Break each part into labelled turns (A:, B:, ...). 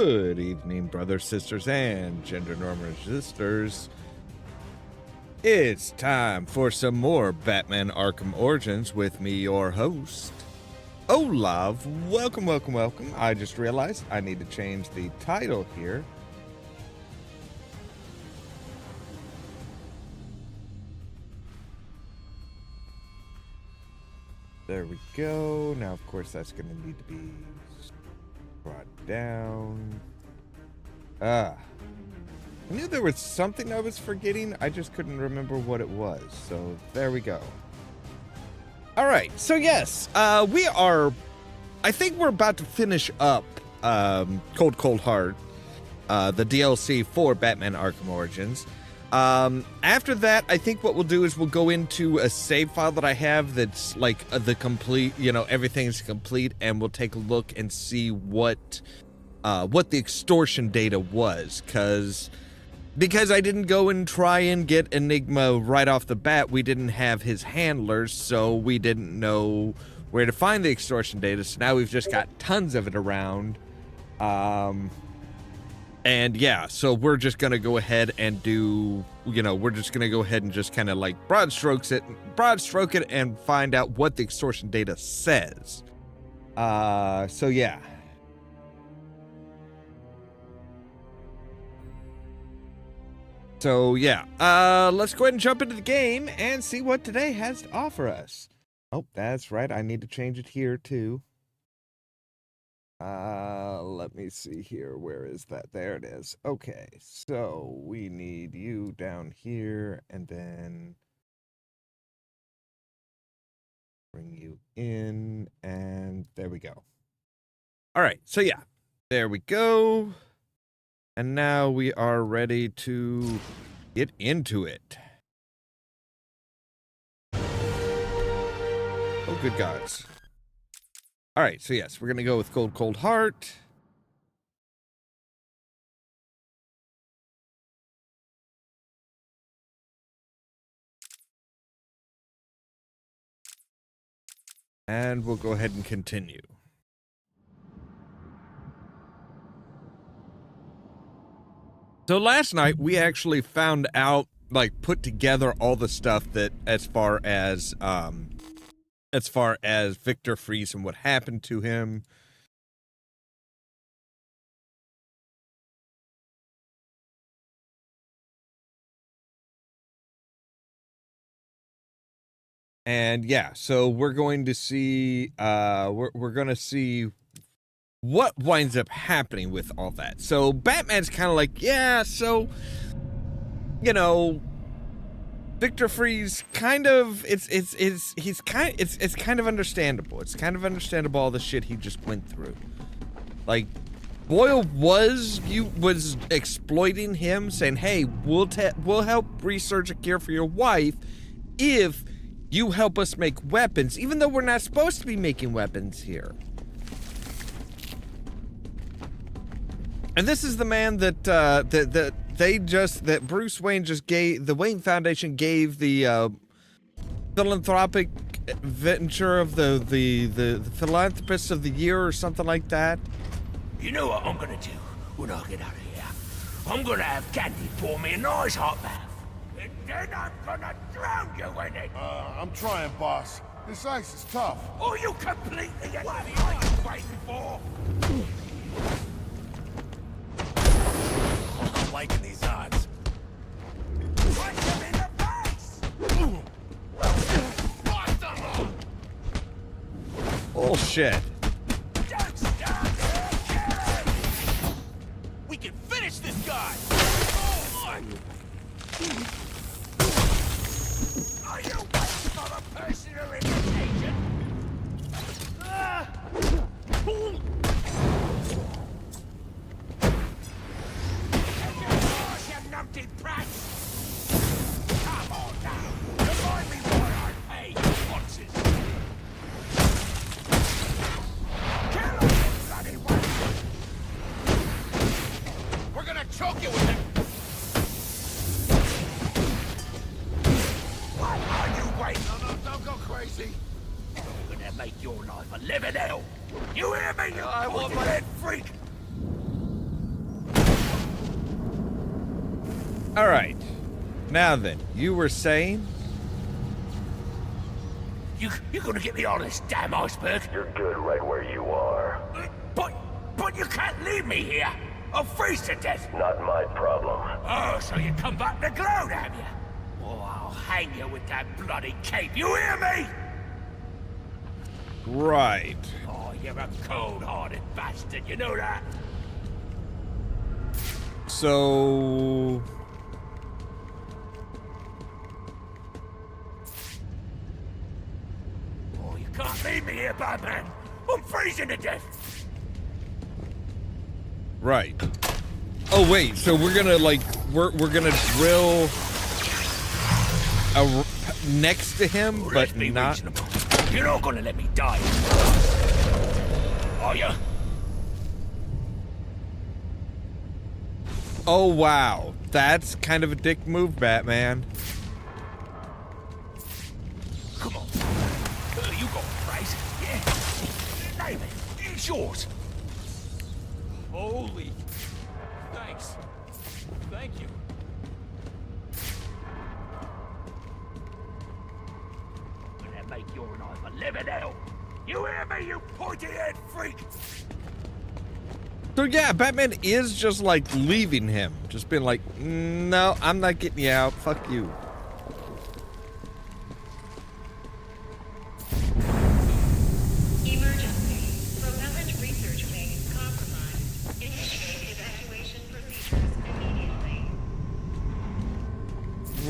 A: Good evening, brothers, sisters, and gender-normal sisters. It's time for some more Batman Arkham Origins with me, your host, Ollamh. Welcome, welcome, welcome. I just realized I need to change the title here. There we go. Now, of course, that's going to need to be brought down. I knew there was something I was forgetting. I just couldn't remember what it was. So there we go. All right. So yes, we are. I think we're about to finish up Cold Heart, the DLC for Batman Arkham Origins. After that, I think what we'll do is we'll go into a save file that I have that's like the complete, everything's complete, and we'll take a look and see what the extortion data was, because I didn't go and try and get Enigma right off the bat. We didn't have his handlers, so we didn't know where to find the extortion data. So now we've just got tons of it around. And yeah, so we're just going to go ahead and do, we're just going to go ahead and just kind of like broad stroke it and find out what the extortion data says. So yeah. So yeah, let's go ahead and jump into the game and see what today has to offer us. Oh, that's right. I need to change it here too. Let me see here. Where is that? There it is. Okay, so we need you down here and then bring you in, and there we go. All right, so yeah, there we go. And now we are ready to get into it. Oh, good gods. All right, so yes, we're going to go with Cold Heart. And we'll go ahead and continue. So last night, we actually found out, put together all the stuff that as far as Victor Freeze and what happened to him. And yeah, so we're going to see, we're going to see what winds up happening with all that. So Batman's kind of like, yeah, so, Victor Freeze kind of, it's kind of understandable. It's kind of understandable all the shit he just went through. Like, Boyle was exploiting him, saying, hey, we'll help research a cure for your wife if you help us make weapons, even though we're not supposed to be making weapons here. And this is the man that Bruce Wayne just gave, the Wayne Foundation gave the philanthropic venture of the philanthropist of the year or something like that.
B: You know what I'm gonna do when I get out of here? I'm gonna have Candy pour me a nice hot bath. And then I'm gonna drown you in it.
C: I'm trying, boss. This ice is tough.
B: Oh, you completely what are you waiting for? I'm not liking these odds. Punch him in the face!
A: Bullshit.
B: Don't stop here, Karen! We can finish this guy! Are you waiting for a personal invitation? You numpty brats! Come on now! Remind me what I paid boxes! Kill him, you bloody one! We're gonna choke you with it! What are you waiting?
C: No, don't go crazy.
B: I'm gonna make your life a living hell! You hear me, you I want my head freak!
A: All right. Now then, you were saying?
B: You gonna get me on this damn iceberg?
D: You're good right where you are.
B: But you can't leave me here. I'll freeze to death.
D: Not my problem.
B: Oh, so you come back to gloat, have you? Well, I'll hang you with that bloody cape. You hear me?
A: Right.
B: Oh, you're a cold-hearted bastard. You know that?
A: So...
B: Oh, you can't leave me here, Batman. I'm freezing to death.
A: Right. Oh wait, so we're gonna like we're gonna drill next to him,
B: Well,
A: but
B: let's be
A: not.
B: reasonable. You're not gonna let me die, are you?
A: Oh wow, that's kind of a dick move, Batman.
B: Come on. You got a price, yeah? Name it. It's yours.
E: Holy. Thanks. Thank you.
B: I'm gonna make your life a living hell. You hear me, you pointy-head freak?
A: So yeah, Batman is just like leaving him, just being like, no, I'm not getting you out. Fuck you.
F: Emergency. Propellant research wing compromised. Initiate evacuation procedures immediately.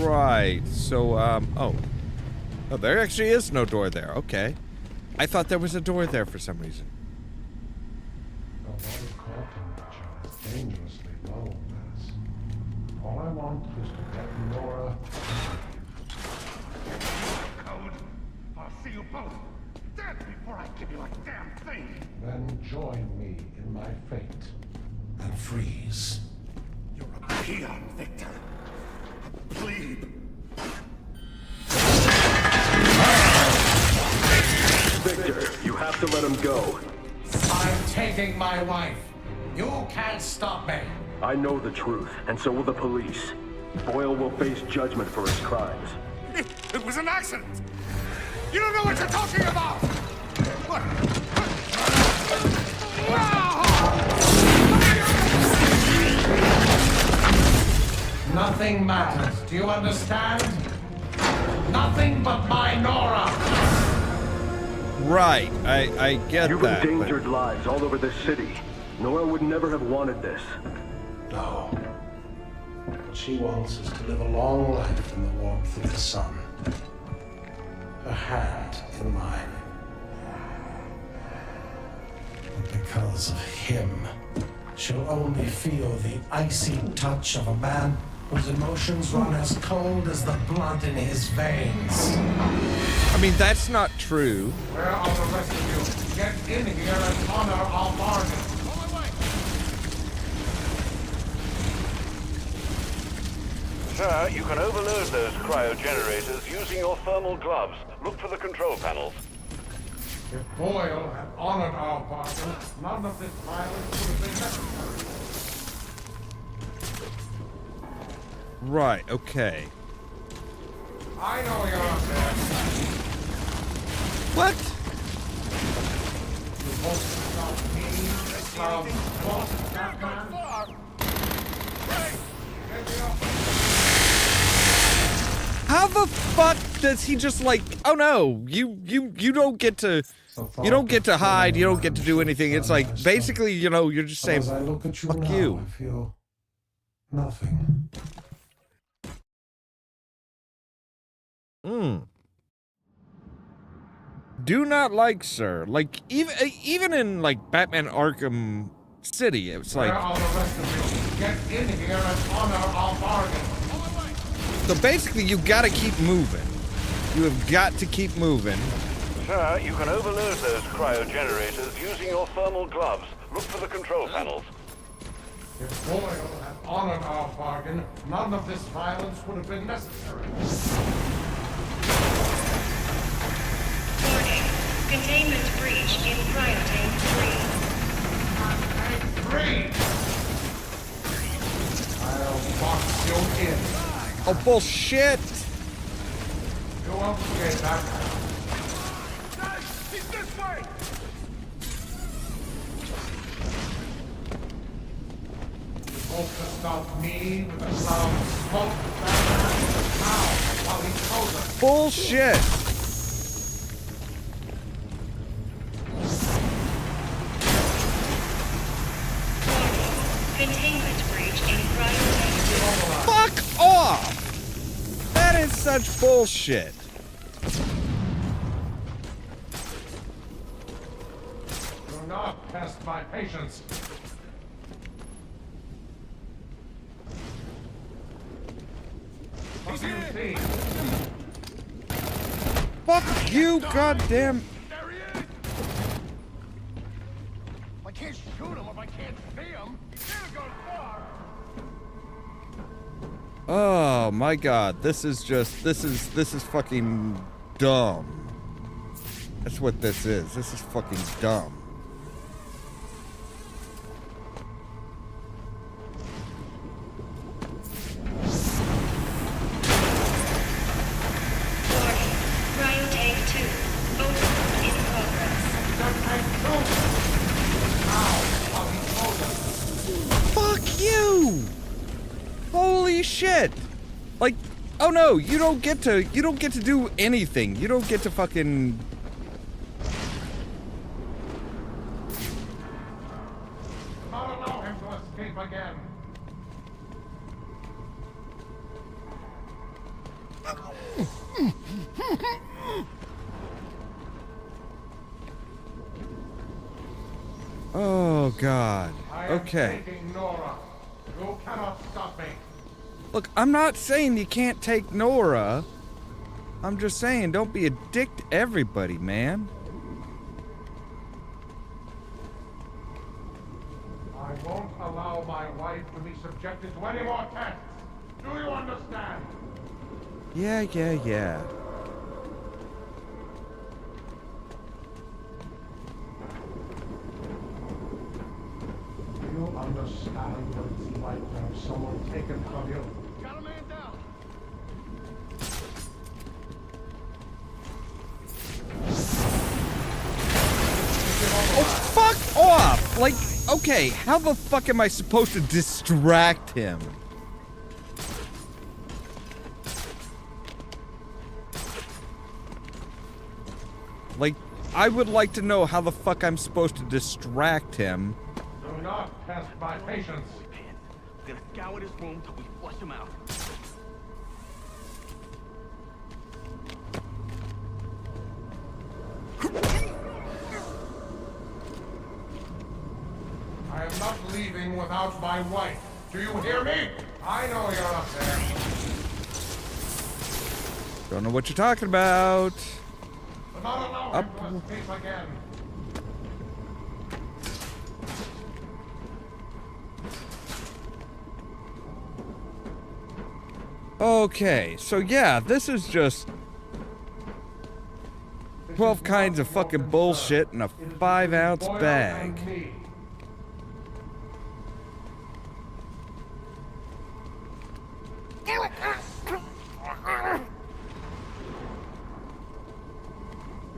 A: Right. So oh, there actually is no door there. Okay, I thought there was a door there for some reason.
G: Our body caught temperature is dangerously low, Mass. All I want is to get Nora.
C: Code. I'll see you both dead before I give you a damn thing.
G: Then join me in my fate and freeze.
C: You're a peon, Victor. A plebe.
D: Victor, you have to let him go.
G: I'm taking my wife. You can't stop me.
D: I know the truth, and so will the police. Boyle will face judgment for his crimes.
C: It was an accident. You don't know what you're talking about. What?
G: Nothing matters. Do you understand? Nothing but my Nora.
A: Right. I get
D: You've
A: that.
D: endangered lives all over this city. Nora would never have wanted this.
G: No. What she wants is to live a long life in the warmth of the sun. Her hand in mine. And because of him, she'll only feel the icy touch of a man whose emotions run as cold as the blood in his veins.
A: I mean, that's not true.
G: Where are the rest of you? Get in here and honor our bargain.
H: Sir, you can overload those cryogenerators using your thermal gloves. Look for the control panels.
G: If Boyle had honored our bargain, none of this violence would have been necessary.
A: Right. Okay.
G: I know you're up there.
A: What?
G: You won't stop me from boss Batman. Get me up.
A: How the fuck does he just like? Oh no, you don't get to. You don't get to hide. You don't get to do anything. It's like basically, you know, you're just saying,
G: As I look at you
A: "Fuck
G: now,
A: you."
G: I feel nothing.
A: Do not like, sir. Like even in like Batman Arkham City, it's
G: Where
A: like.
G: are the rest of you? Get in here and honor our bargain.
A: So basically, you gotta keep moving. You have got to keep moving.
H: Sir, you can overload those cryogenerators using your thermal gloves. Look for the control panels.
G: If Boyle had honored our bargain, none of this violence would have been necessary.
F: Warning. Containment breach in cryotank 3.
G: Tank 3! I'll
C: I'll box you in.
A: Oh, bullshit!
C: You won't get that.
B: He's this way!
C: Hope to stop me with a cloud of smoke. Now, while he told us.
A: Bullshit!
F: Containment breach in Cryo
A: Fuck off! That is such bullshit.
C: Do not test my patience. What do you see?
A: Fuck you, goddamn.
B: There he is! I can't shoot him if I can't see him. He can't go far.
A: Oh my god, this is fucking dumb. That's what this is. This is fucking dumb.
F: Cryo tank 2. Open in progress.
A: Fuck you! Holy shit! Like, oh no, you don't get to do anything. You don't get to fucking.
C: Not allow him to escape again.
A: Oh god.
C: I am
A: Okay.
C: taking Nora. You cannot stop me.
A: Look, I'm not saying you can't take Nora. I'm just saying don't be a dick to everybody, man.
C: I won't allow my wife to be subjected to any more tests. Do you understand?
A: Yeah.
C: Do you understand what it's like to have someone taken from you?
B: Got a man down.
A: Oh, fuck off! Like, okay, how the fuck am I supposed to distract him? Like, I would like to know how the fuck I'm supposed to distract him.
C: Do not test my patience.
B: We're gonna scour this room till we flush him out.
C: I am not leaving without my wife. Do you hear me? I know you're up there.
A: Don't know what you're talking about.
C: Do not allow him to escape again.
A: Okay, so yeah, this is just 12 kinds of fucking bullshit in a 5-ounce bag.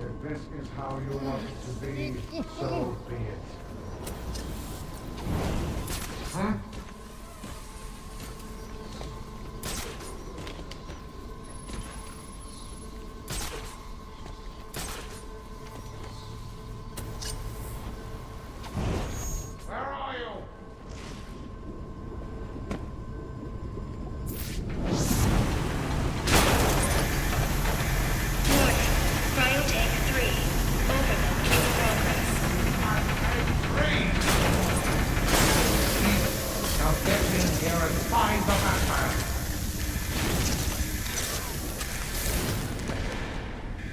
C: If this is how you want it to be, so be it. Huh? Where are you?
F: Warning. Cryo tank 3. Overload in progress.
C: Now get in here and find the Batman.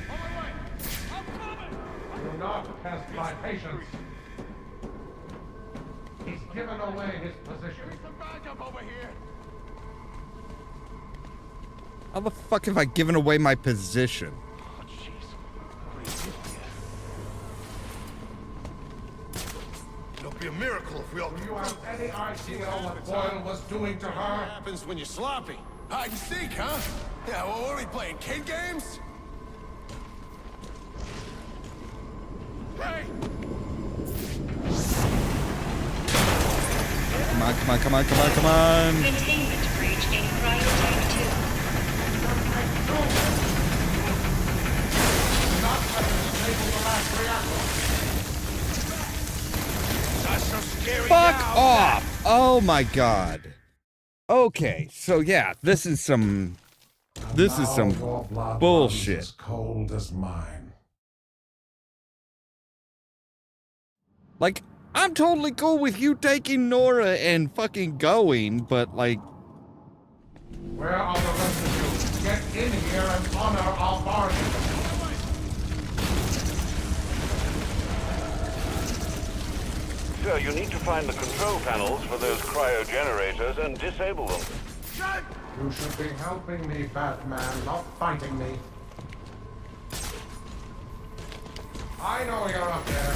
B: On my way. I'm coming.
C: Do not test my patience. He's given away his position.
B: Give me some backup over here.
A: How the fuck have I given away my position?
B: Oh, jeez. What is this here? It'll be a
I: miracle if we all
C: Do you have any idea what Boyle was doing to her?
I: happens when you're sloppy. Hide and seek, huh? Yeah, well, what are we playing, kid games? Hey!
A: Come on, come on, come on, come on, come on.
F: Containment breach in cryotech 2.
C: Not let us disable the last reactor.
B: That's so scary
A: Fuck
B: now.
A: off! Oh my god. Okay, so yeah, this is some
G: Your blood
A: bullshit.
G: runs as cold as mine.
A: Like, I'm totally cool with you taking Nora and fucking going, but like,
C: Where are the rest of you? Get in here and honor our bargain.
H: Sir, you need to find the control panels for those cryogenerators and disable them.
C: You should be helping me, Batman, not fighting me. I know you're up there.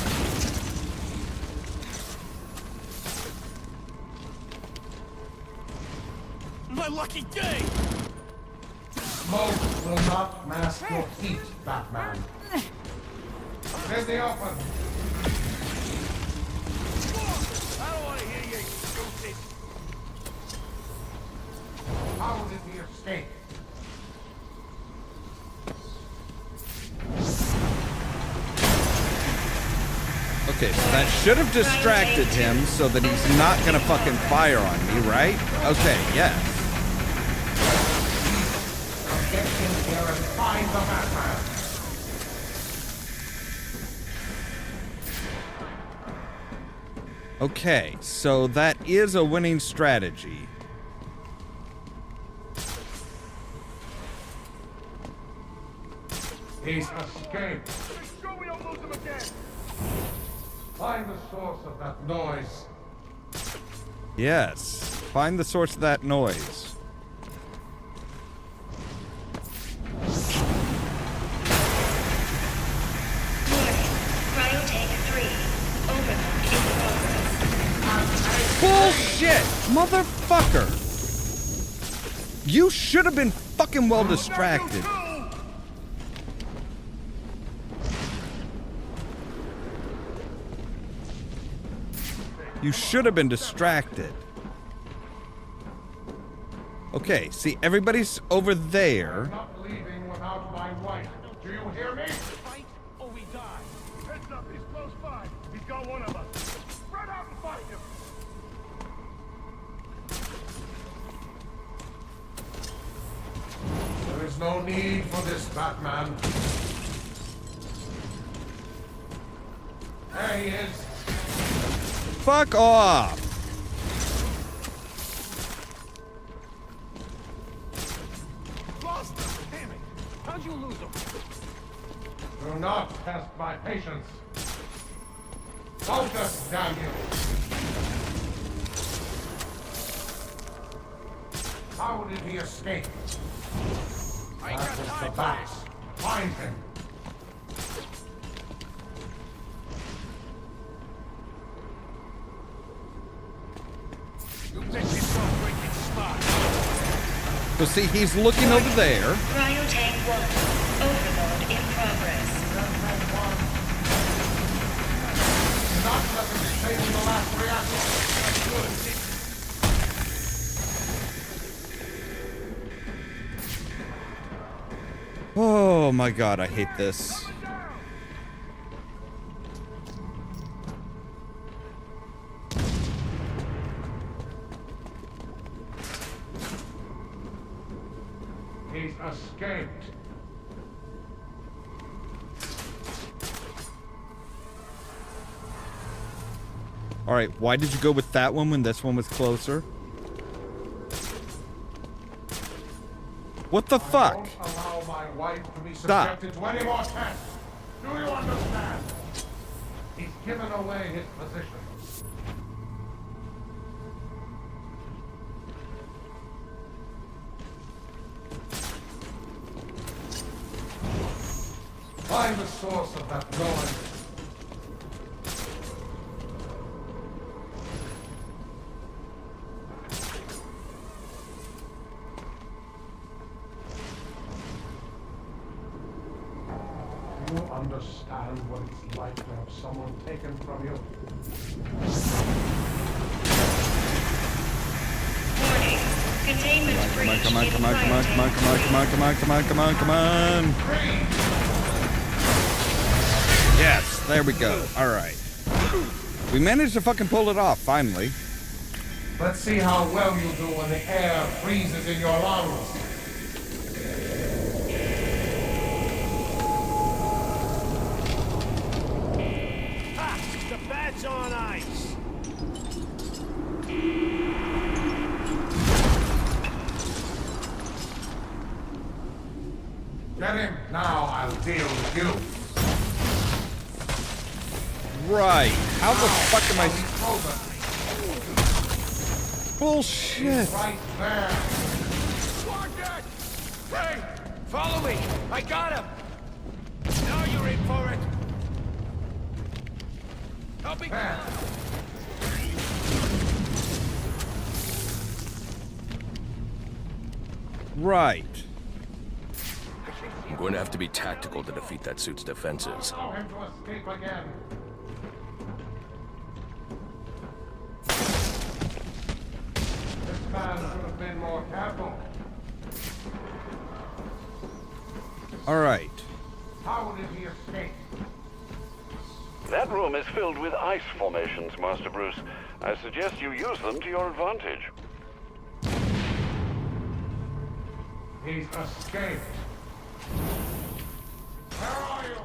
E: My lucky day!
C: Smoke will not mask your heat, Batman. In the open.
B: I don't want to hear you, stupid.
C: How did he escape?
A: okay, so that should have distracted him so that he's not gonna fucking fire on me, right? Okay, yes.
C: Get in here and find the Batman.
A: Okay, so that is a winning strategy.
C: He's escaped. Find the source of that noise.
A: Yes, find the source of that noise.
F: Warning. Cryotech 3. Overload in progress.
A: Bullshit, motherfucker! You should have been fucking well distracted. You should have been distracted. Okay, see, everybody's over there.
C: Not leaving without my wife. Do you hear me?
E: Fight or we die.
I: Heads up, he's close by. He's got one of us. Run out and fight him.
C: There is no need for this, Batman. There he is.
A: Fuck off!
E: Lost him! Damn it! How'd you lose him?
C: Do not test my patience. Focus, damn you. How did he escape?
E: I ain't
C: That
E: got
C: was the
E: time for
C: bat.
E: this.
C: Find him.
B: You bet yourself breaking smart.
A: So see, he's looking over there.
F: Cryotech 1. Overload in progress.
C: Not let him disable the last reactor.
A: Oh my god, I hate this.
C: He's escaped.
A: Alright, why did you go with that one when this one was closer? What the fuck?
C: Won't allow my wife to be
A: Stop.
C: subjected to any more tests. Do you understand? He's given away his position. Find the source of that noise. Do you understand what it's like to have someone taken from you?
F: Warning. Containment breach.
A: Come on. Yes, there we go. All right. We managed to fucking pull it off, finally.
C: Let's see how well you do when the air freezes in your lungs.
B: The bat's on ice.
C: Get him. Now I'll deal with you.
A: Right. How the fuck am I...
C: He's
A: Bullshit.
C: right there.
B: Target! Hey, follow me. I got him. Now you're in for it. Help me.
C: There.
A: Right.
J: I'm going to have to be tactical to defeat that suit's defenses.
C: Allow him to escape again. This man should have been more careful.
A: All right.
C: How did he escape?
H: That room is filled with ice formations, Master Bruce. I suggest you use them to your advantage.
C: He's escaped. Where are you?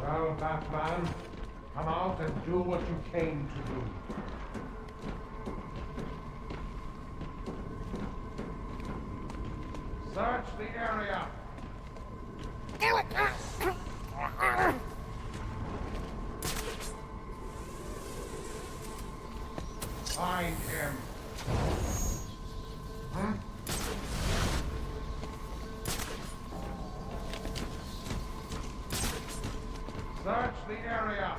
C: Well, Batman, come out and do what you came to do. Search the area. Find him. Search the area.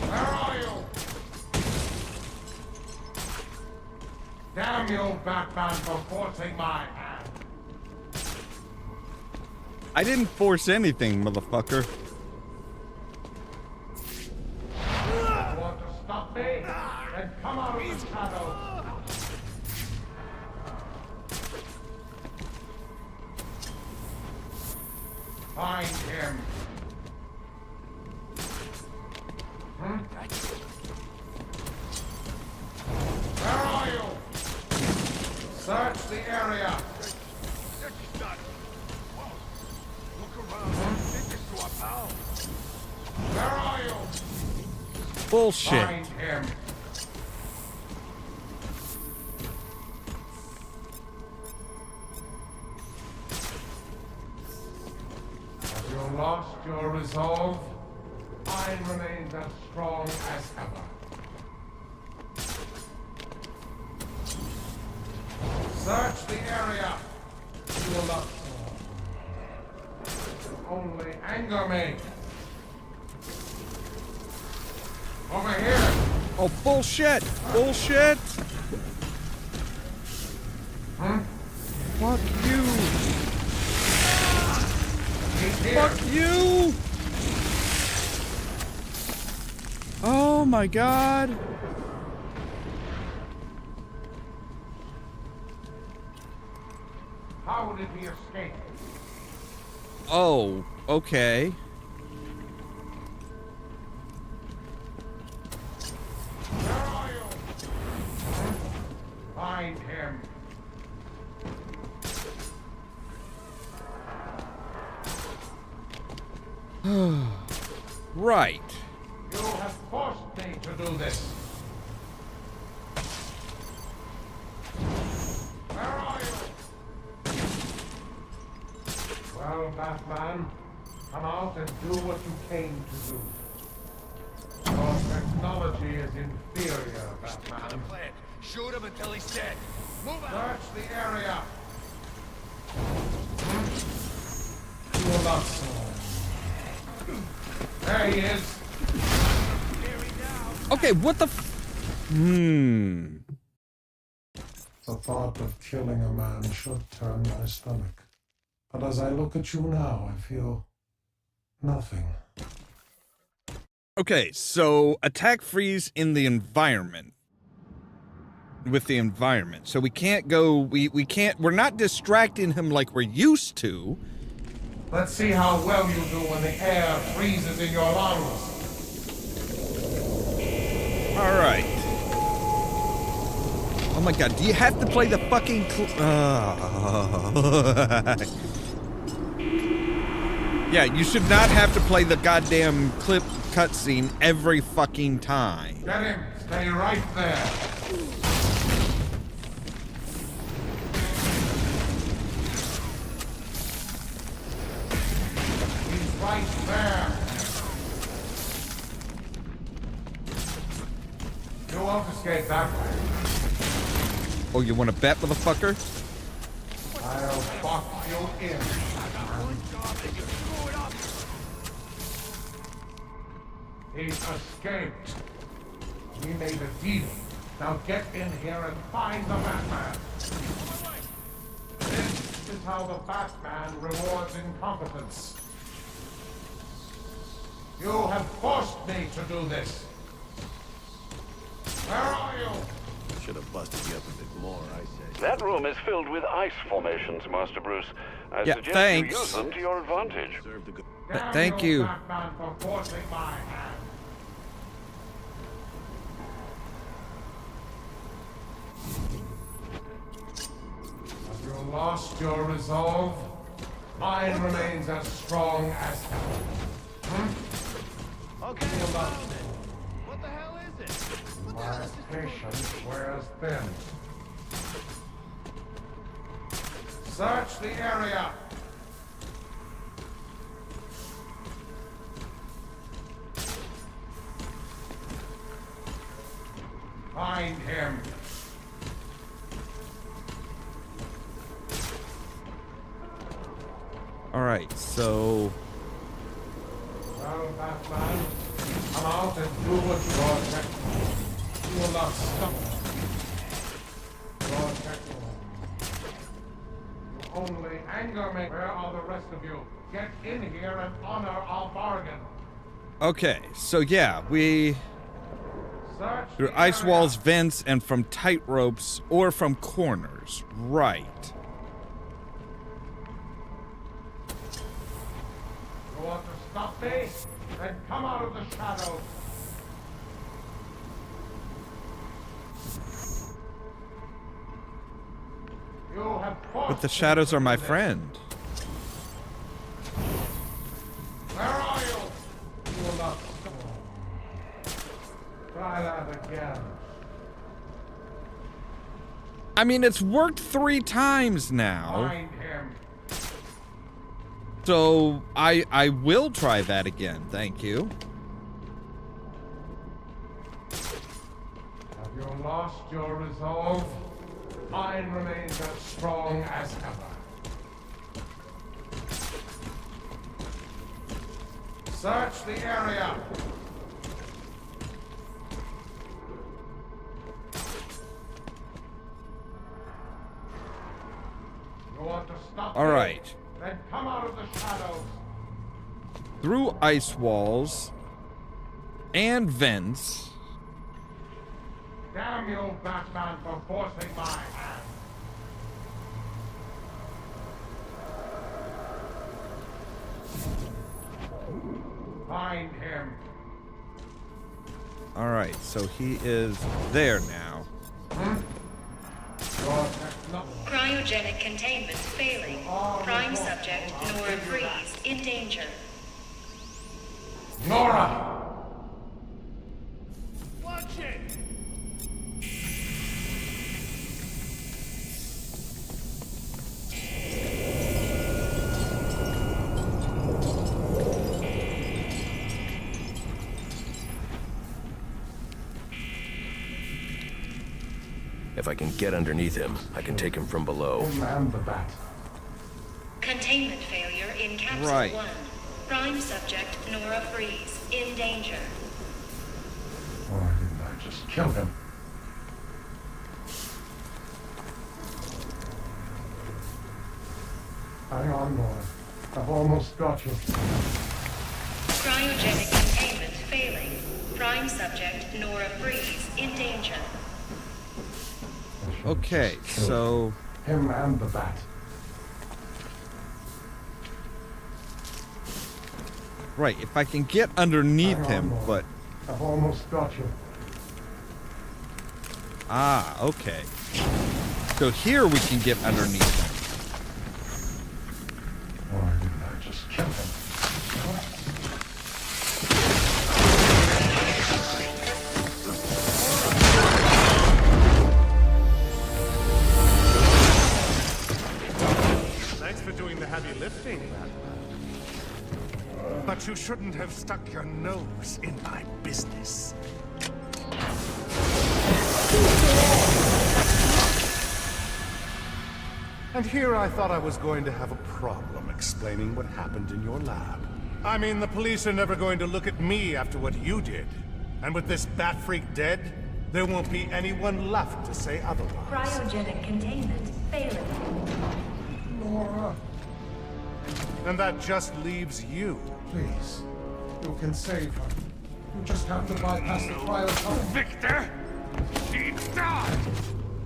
C: Where are you? Damn you, Batman, for forcing my hand.
A: I didn't force anything, motherfucker.
C: Want to stop me? Then come out of the shadows. Find him. Where are you? Search the area.
B: Look around. Take this to our pal.
C: Where are you?
A: Bullshit.
C: Find him. Have you lost your resolve? Mine remains as strong as ever. Search the area. You will not only anger me. Over here.
A: Oh, bullshit. Bullshit. Fuck you.
C: He's here.
A: Fuck you. Oh my god.
C: How did he escape?
A: Oh, okay.
C: Where are you? Find him.
A: Right.
C: You have forced me to do this. Where are you? Well, Batman, come out and do what you came to do. Your technology is inferior, Batman.
B: Plan. Shoot him until he's dead. Move out.
C: Search the area. You will not fall. There he is.
A: Okay, what the
G: The thought of killing a man should turn my stomach. But as I look at you now, I feel nothing.
A: Okay, so attack freeze in the environment. With the environment. So we can't go, we can't, we're not distracting him like we're used to.
C: Let's see how well you do when the air freezes in your lungs.
A: Alright. Oh my god, do you have to play the fucking Yeah, you should not have to play the goddamn clip cutscene every fucking time.
C: Get him! Stay right there! He's right there! You won't escape that way.
A: Oh, you want to bet, motherfucker?
C: I'll fuck you in. He's escaped. We made a deal. Now get in here and find the Batman. This is how the Batman rewards incompetence. You have forced me to do this. Where are you?
J: Should have busted you up a bit more, I say.
H: That room is filled with ice formations, Master Bruce. I
A: Yeah,
H: suggest
A: thanks.
H: you use them to your advantage.
C: Damn
A: Thank you.
C: Batman, for forcing my hand. Have you lost your resolve? Mine remains as strong as ever.
E: Okay, I found it. What the hell is it? What the hell
C: My
E: is this?
C: patience wears thin. Search the area. Find him.
A: Alright, so...
C: Well, Batman, come out and do what you are. You will not stop. You only anger me. Where are the rest of you? Get in here and honor our bargain.
A: Okay, so yeah, we...
C: Search
A: Through
C: the
A: ice
C: area.
A: walls, vents, and from tight ropes, or from corners. Right.
C: You want to stop me? Then come out of the shadows. You have
A: But the shadows are my friend.
C: Where are you? You will not stop. Try that again.
A: I mean, it's worked 3 times now.
C: Find him.
A: So, I will try that again, thank you.
C: Have you lost your resolve? Mine remains as strong as ever. Search the area. You want to stop me?
A: All right.
C: Then come out of the shadows.
A: Through ice walls and vents.
C: Damn you, Batman, for forcing my hand. Find him.
A: All right, so he is there now.
C: Your techno-
F: Cryogenic containment failing. Prime subject Nora Freeze in danger.
C: Nora!
E: Watch it!
J: If I can get underneath him, I can take him from below.
C: And the bat.
F: Containment failure in Capsule
A: Right.
F: 1. Prime subject Nora Freeze in danger.
C: Why didn't I just kill him? Hang on, boy. I've almost got you.
F: Cryogenic containment failing. Prime subject Nora Freeze in danger.
A: Okay, so
C: Him and the bat.
A: right, if I can get underneath
C: Hang on,
A: him,
C: boy.
A: but
C: I've almost got you.
A: okay. So here we can get underneath him.
C: Why didn't I just kill him?
E: Thanks for doing the heavy lifting, Batman. But you shouldn't have stuck your nose in my business. And here I thought I was going to have a problem explaining what happened in your lab. I mean, the police are never going to look at me after what you did. And with this bat freak dead, there won't be anyone left to say otherwise.
F: Cryogenic containment failing.
C: Nora,
E: And that just leaves you.
C: please. You can save her. You just have to bypass the cryotonic.
I: Victor, she died.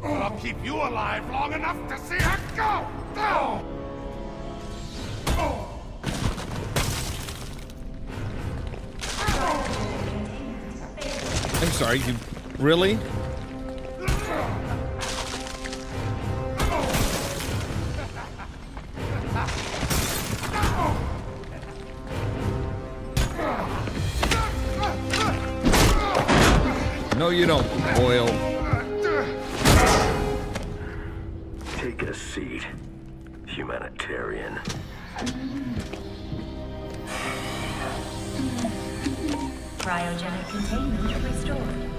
I: I'll keep you alive long enough to see her go. Go.
A: I'm sorry, you really? No, you don't, Boyle.
D: Take a seat, humanitarian.
F: Cryogenic containment restored.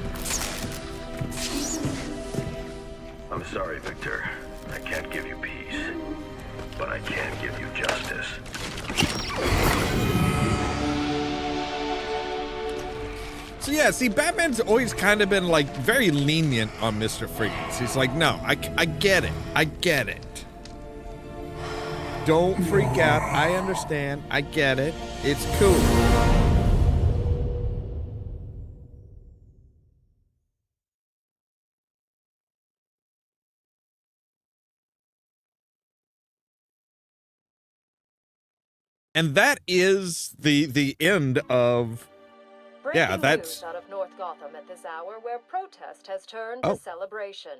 D: I'm sorry, Victor. I can't give you peace, but I can give you justice.
A: So yeah, see, Batman's always kind of been like very lenient on Mr. Freeze. He's like, no, I get it. I get it. Don't freak out. I understand. I get it. It's cool. And that is the end of.
K: Breaking
A: that's.
K: news out of North Gotham at this hour, where protest has turned
A: Oh.
K: to celebration.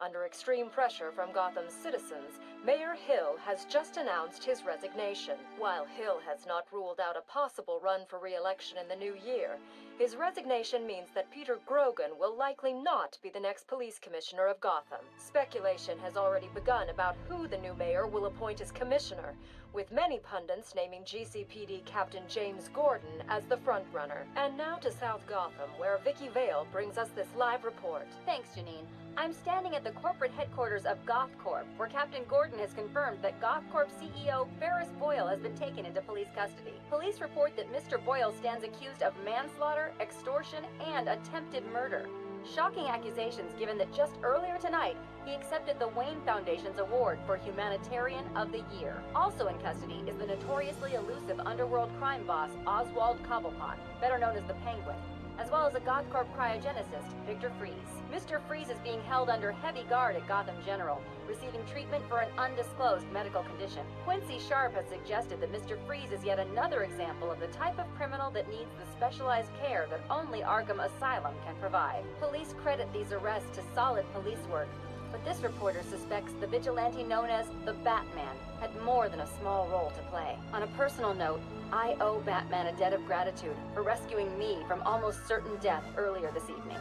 K: Under extreme pressure from Gotham's citizens, Mayor Hill has just announced his resignation. While Hill has not ruled out a possible run for re-election in the new year, his resignation means that Peter Grogan will likely not be the next police commissioner of Gotham. Speculation has already begun about who the new mayor will appoint as commissioner, with many pundits naming GCPD Captain James Gordon as the frontrunner. And now to South Gotham, where Vicky Vale brings us this live report.
L: Thanks, Janine. I'm standing at the corporate headquarters of GothCorp, where Captain Gordon has confirmed that GothCorp CEO Ferris Boyle has been taken into police custody. Police report that Mr. Boyle stands accused of manslaughter, extortion, and attempted murder. Shocking accusations given that just earlier tonight, he accepted the Wayne Foundation's award for Humanitarian of the Year. Also in custody is the notoriously elusive underworld crime boss Oswald Cobblepot, better known as the Penguin, as well as a GothCorp cryogenicist, Victor Freeze. Mr. Freeze is being held under heavy guard at Gotham General, receiving treatment for an undisclosed medical condition. Quincy Sharp has suggested that Mr. Freeze is yet another example of the type of criminal that needs the specialized care that only Arkham Asylum can provide. Police credit these arrests to solid police work, but this reporter suspects the vigilante known as the Batman had more than a small role to play. On a personal note, I owe Batman a debt of gratitude for rescuing me from almost certain death earlier this evening.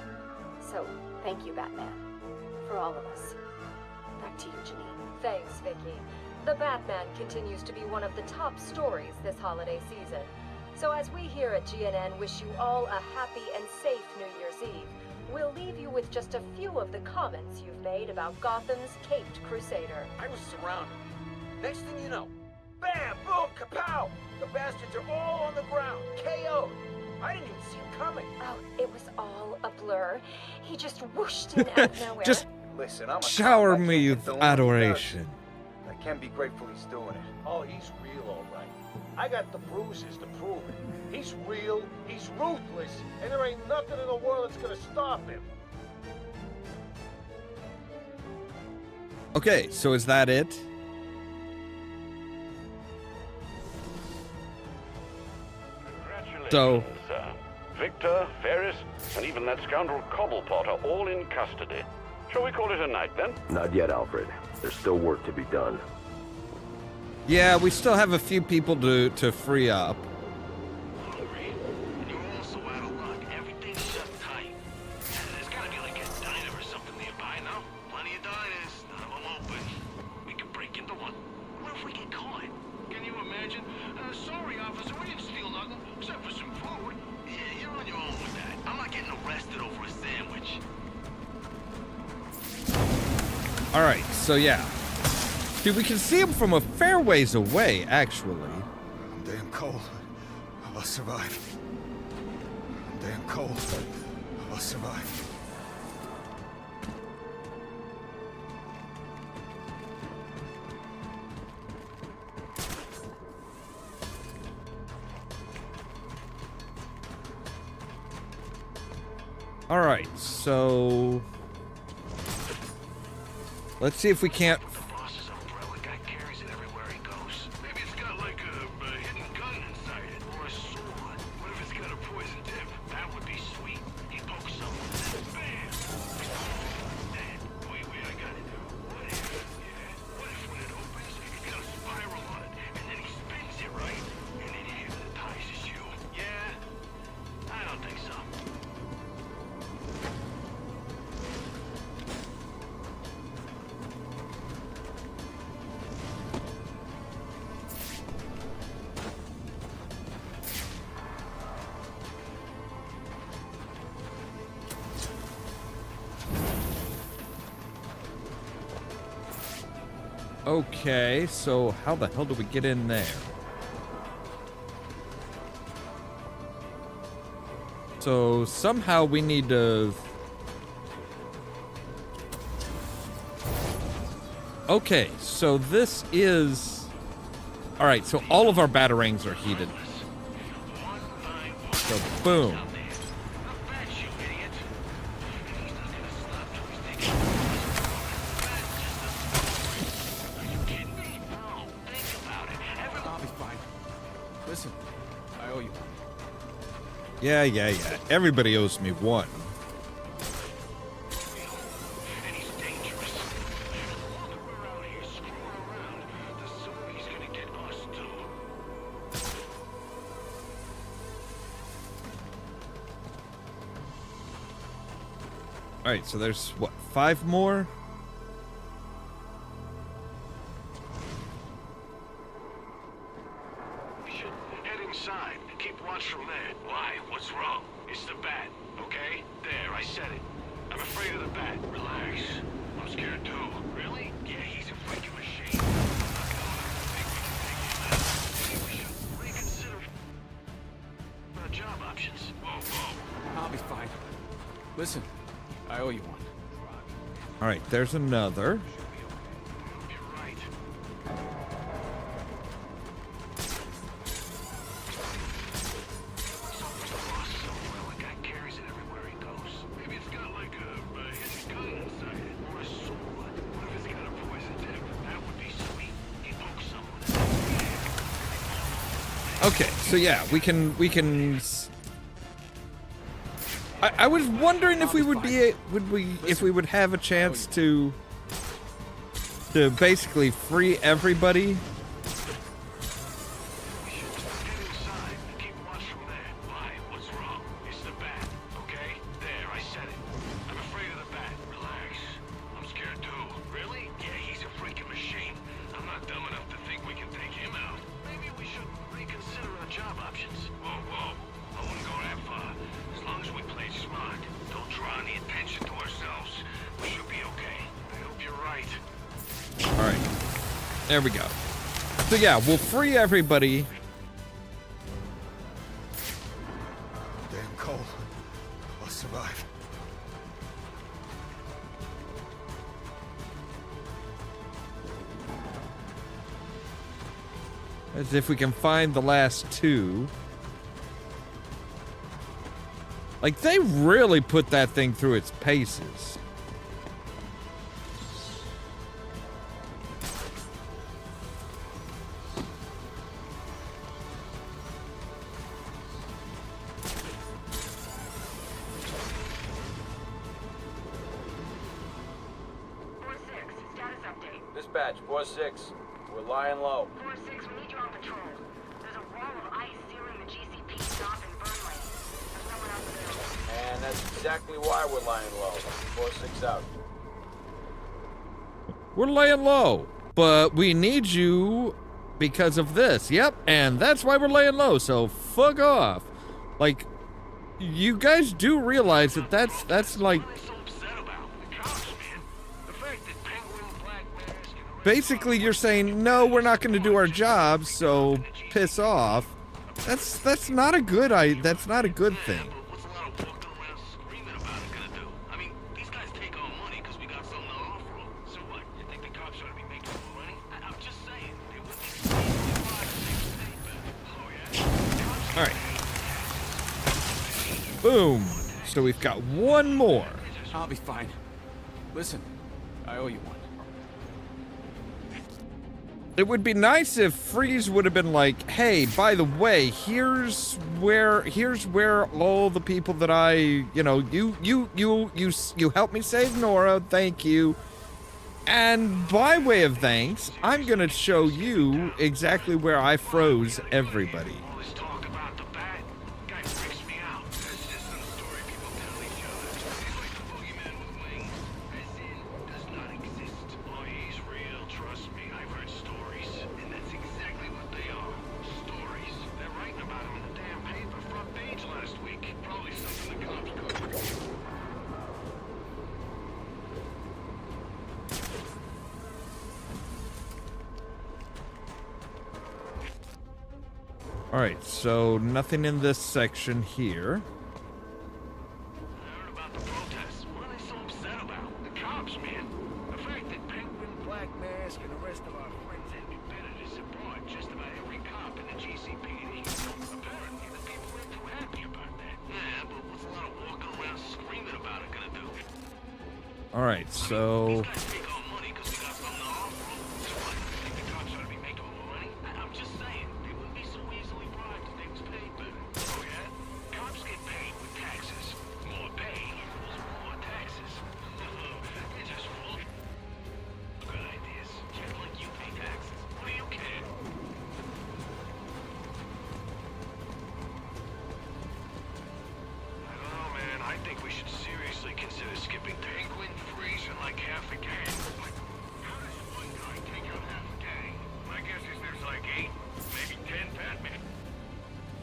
L: So, thank you, Batman, for all of us. Back to you, Janine.
K: Thanks, Vicky. The Batman continues to be one of the top stories this holiday season. So as we here at GNN wish you all a happy and safe New Year's Eve, we'll leave you with just a few of the comments you've made about Gotham's Caped Crusader.
B: I was surrounded. Next thing you know, bam, boom, kapow! The bastards are all on the ground, KO'd. I didn't even see him coming.
K: Oh, it was all a blur. He just whooshed in out of nowhere.
A: Just
B: Listen, I'm a
A: shower
B: cop. I
A: me
B: can't
A: with
B: condone what he does.
A: adoration.
B: I
M: I can't be grateful he's doing it.
B: Oh, he's real, all right. I got the bruises to prove it. He's real, he's ruthless, and there ain't nothing in the world that's gonna stop him.
A: Okay, so is that it? So,
H: Sir. Victor, Ferris, and even that scoundrel Cobblepot are all in custody. Shall we call it a night, then?
D: Not yet, Alfred. There's still work to be done.
A: yeah, we still have a few people to free up.
B: You're also out of luck. Everything's shut tight. There's gotta be like a diner or something nearby, no? Plenty of diners. None of them open. We could break into one. What if we get caught? Can you imagine? Sorry, officer, we didn't steal nothing, except for some food. Yeah, you're on your own with that. I'm not getting arrested over a sandwich.
A: Alright, so yeah. Dude, we can see him from a fair ways away, actually.
I: I'm damn cold. I'll survive. I'm damn cold. I'll survive.
A: Alright, so... let's see if we can't...
B: The boss's umbrella guy carries it everywhere he goes. Maybe it's got like a hidden gun inside it, or a sword. What if it's got a poison tip? That would be sweet. He pokes someone, and bam! Dead. Wait, I got it. What if, what if when it opens, it's got a spiral on it, and then he spins it right, and it hypnotizes you? Yeah? I don't think so.
A: Okay, so how the hell do we get in there? So somehow we need to... okay, so this is... alright, so all of our batarangs are heated. So boom.
J: Listen, I owe you.
A: Yeah. Everybody owes me one. Alright, so there's, what, 5 more?
B: We should head inside and keep watch from there. Why? What's wrong? It's the bat, okay? There, I said it. I'm afraid of the bat. Relax. I'm scared too. Really? Yeah, he's a freaking machine. Maybe we should reconsider our job options. Whoa.
J: I'll be fine. Listen, I owe you one.
A: Alright, there's another. Okay, so yeah, we can. I was wondering if we would be, if we would have a chance to basically free everybody. There we go. So yeah, we'll free everybody.
I: Damn cold. I'll survive.
A: As if we can find the last two. Like, they really put that thing through its paces.
M: Dispatch, 4-6. We're lying low.
L: 4-6, we need you on patrol. There's a wall of ice sealing the GCP stop in Burnley. There's no one else available.
M: And that's exactly why we're lying low. 4-6 out.
A: We're laying low, but we need you because of this. Yep, and that's why we're laying low, so fuck off. Like, you guys do realize that that's like... Basically, you're saying, no, we're not going to do our job, so piss off. That's not a good that's not a good thing. All right. Boom. So we've got one more.
N: I'll be fine. Listen, I owe you one.
A: It would be nice if Freeze would have been like, hey, by the way, here's where all the people that I, you know, you helped me save Nora, thank you. And by way of thanks, I'm gonna show you exactly where I froze everybody. Alright, so nothing in this section here. Alright, so...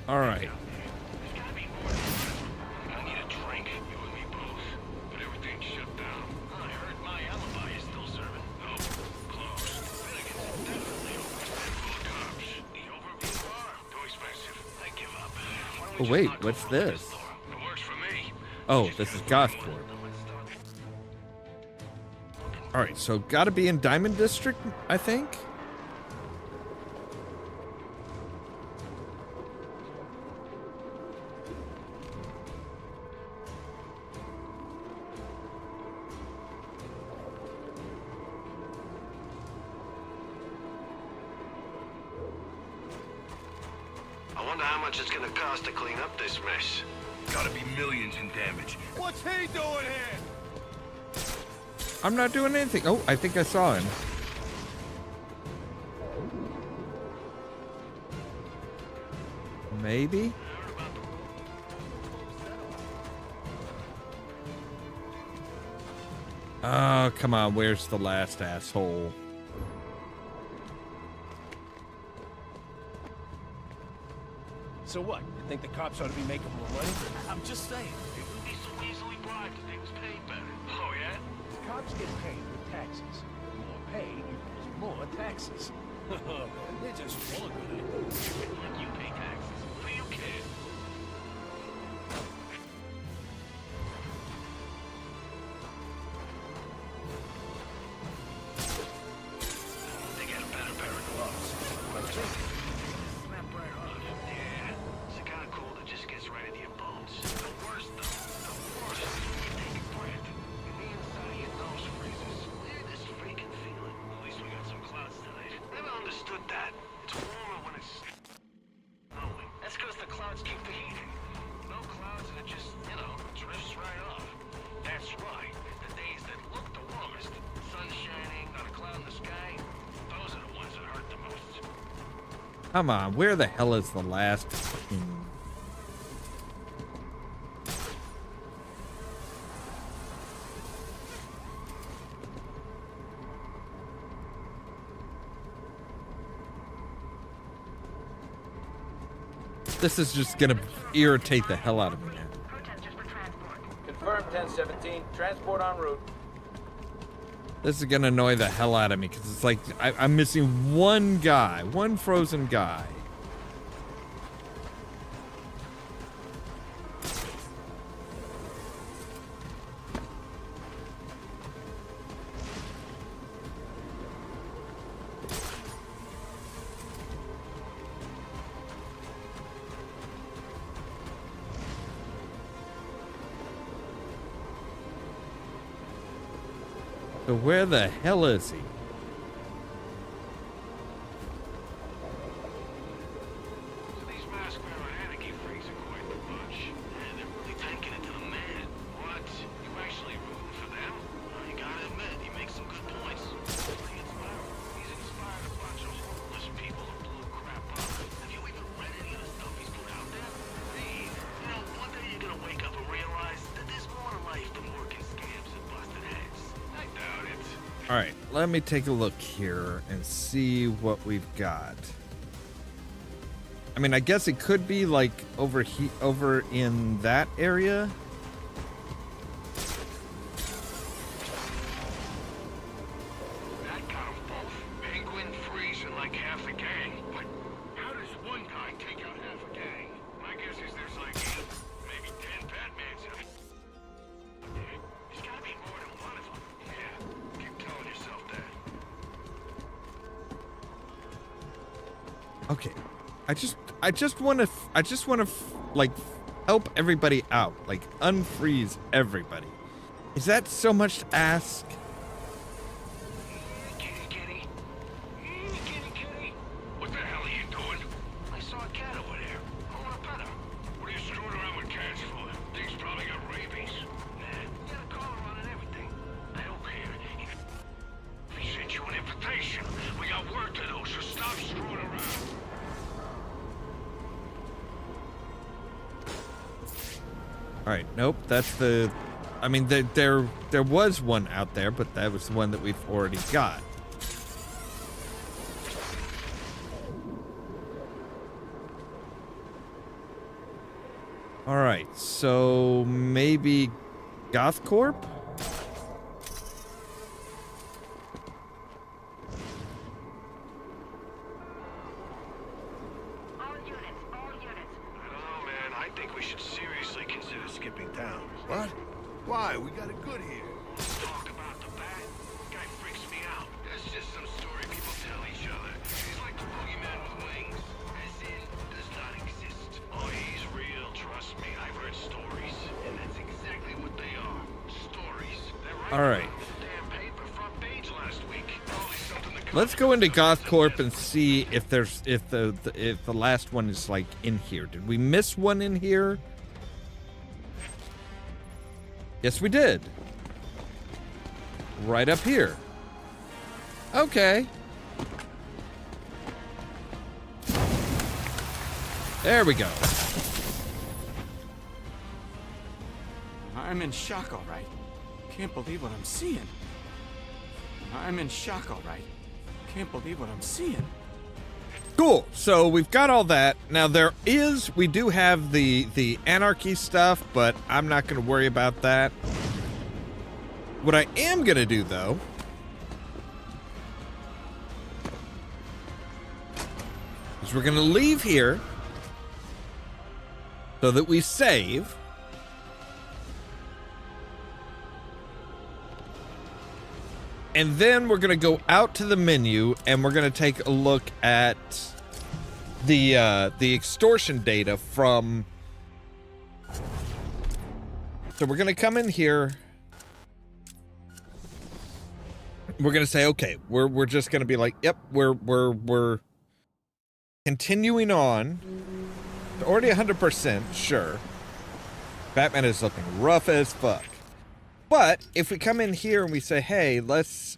A: Alright. Oh wait, what's this? Oh, this is Gothcorp. Alright, so gotta be in Diamond District, I think?
B: I wonder how much it's gonna cost to clean up this mess. Gotta be millions in damage. What's he doing here?
A: I'm not doing anything. Oh, I think I saw him. Maybe? Oh, come on. Where's the last asshole?
N: So what? You think the cops ought to be making more money?
B: I'm just saying, they wouldn't be so easily bribed if they was paid better. Oh, yeah?
N: Cops get paid with taxes. More pay equals more taxes. They're just full of good ideas.
B: You pay taxes. What do you care? They get a better pair of gloves.
A: Come on, where the hell is the last fucking... This is just gonna irritate the hell out of me now.
M: Confirmed 1017. Transport en route.
A: This is gonna annoy the hell out of me because it's like I'm missing one guy, one frozen guy. So where the hell is he?
B: So these mask wearer anarchy freaks are quite the bunch. And they're really taking it to the man. What? You actually rooting for them? Well, you gotta admit, he makes some good points. He's inspired a bunch of hopeless people to blow crap up. Have you even read any of the stuff he's put out there? Read. You know, one day you're gonna wake up and realize that there's more to life than working scams and busted heads. I doubt it.
A: All right, let me take a look here and see what we've got. I mean, I guess it could be like over in that area.
B: That got them both. Penguin, Freeze, and like half the gang. What? How does one guy take out half a gang? My guess is there's like 8, maybe 10 Batmans in it. There's gotta be more than one of them. Yeah, keep telling yourself that.
A: Okay, I just want to like help everybody out, like unfreeze everybody. Is that so much to ask?
B: Kitty. Kitty. What the hell are you doing? I saw a cat over there. I want to pet her. What are you screwing around with cats for? Thing's probably got rabies. Man, you got a collar on and everything. I don't care. He sent you an invitation. We got work to do, so stop screwing around.
A: All right, nope, that's the... I mean, there was one out there, but that was the one that we've already got. All right, so maybe GothCorp?
I: What? Why? We got it good here.
B: Talk about the bat. Guy freaks me out. That's just some story people tell each other. He's like the boogeyman with wings. As in, does not exist. Oh, he's real. Trust me. I've heard stories. And that's exactly what they are. Stories.
A: All right. Let's go into GothCorp and see if there's if the last one is like in here. Did we miss one in here? Yes, we did. Right up here. Okay. There we go.
O: I'm in shock, all right. Can't believe what I'm seeing. I'm in shock, all right. Can't believe what I'm seeing.
A: Cool. So we've got all that. Now we do have the anarchy stuff, but I'm not going to worry about that. What I am going to do, though, is we're going to leave here so that we save. And then we're going to go out to the menu and we're going to take a look at the extortion data from... So we're going to come in here. We're going to say, okay, we're just going to be like, yep, we're continuing on. Already 100%, sure. Batman is looking rough as fuck. But if we come in here and we say, hey, let's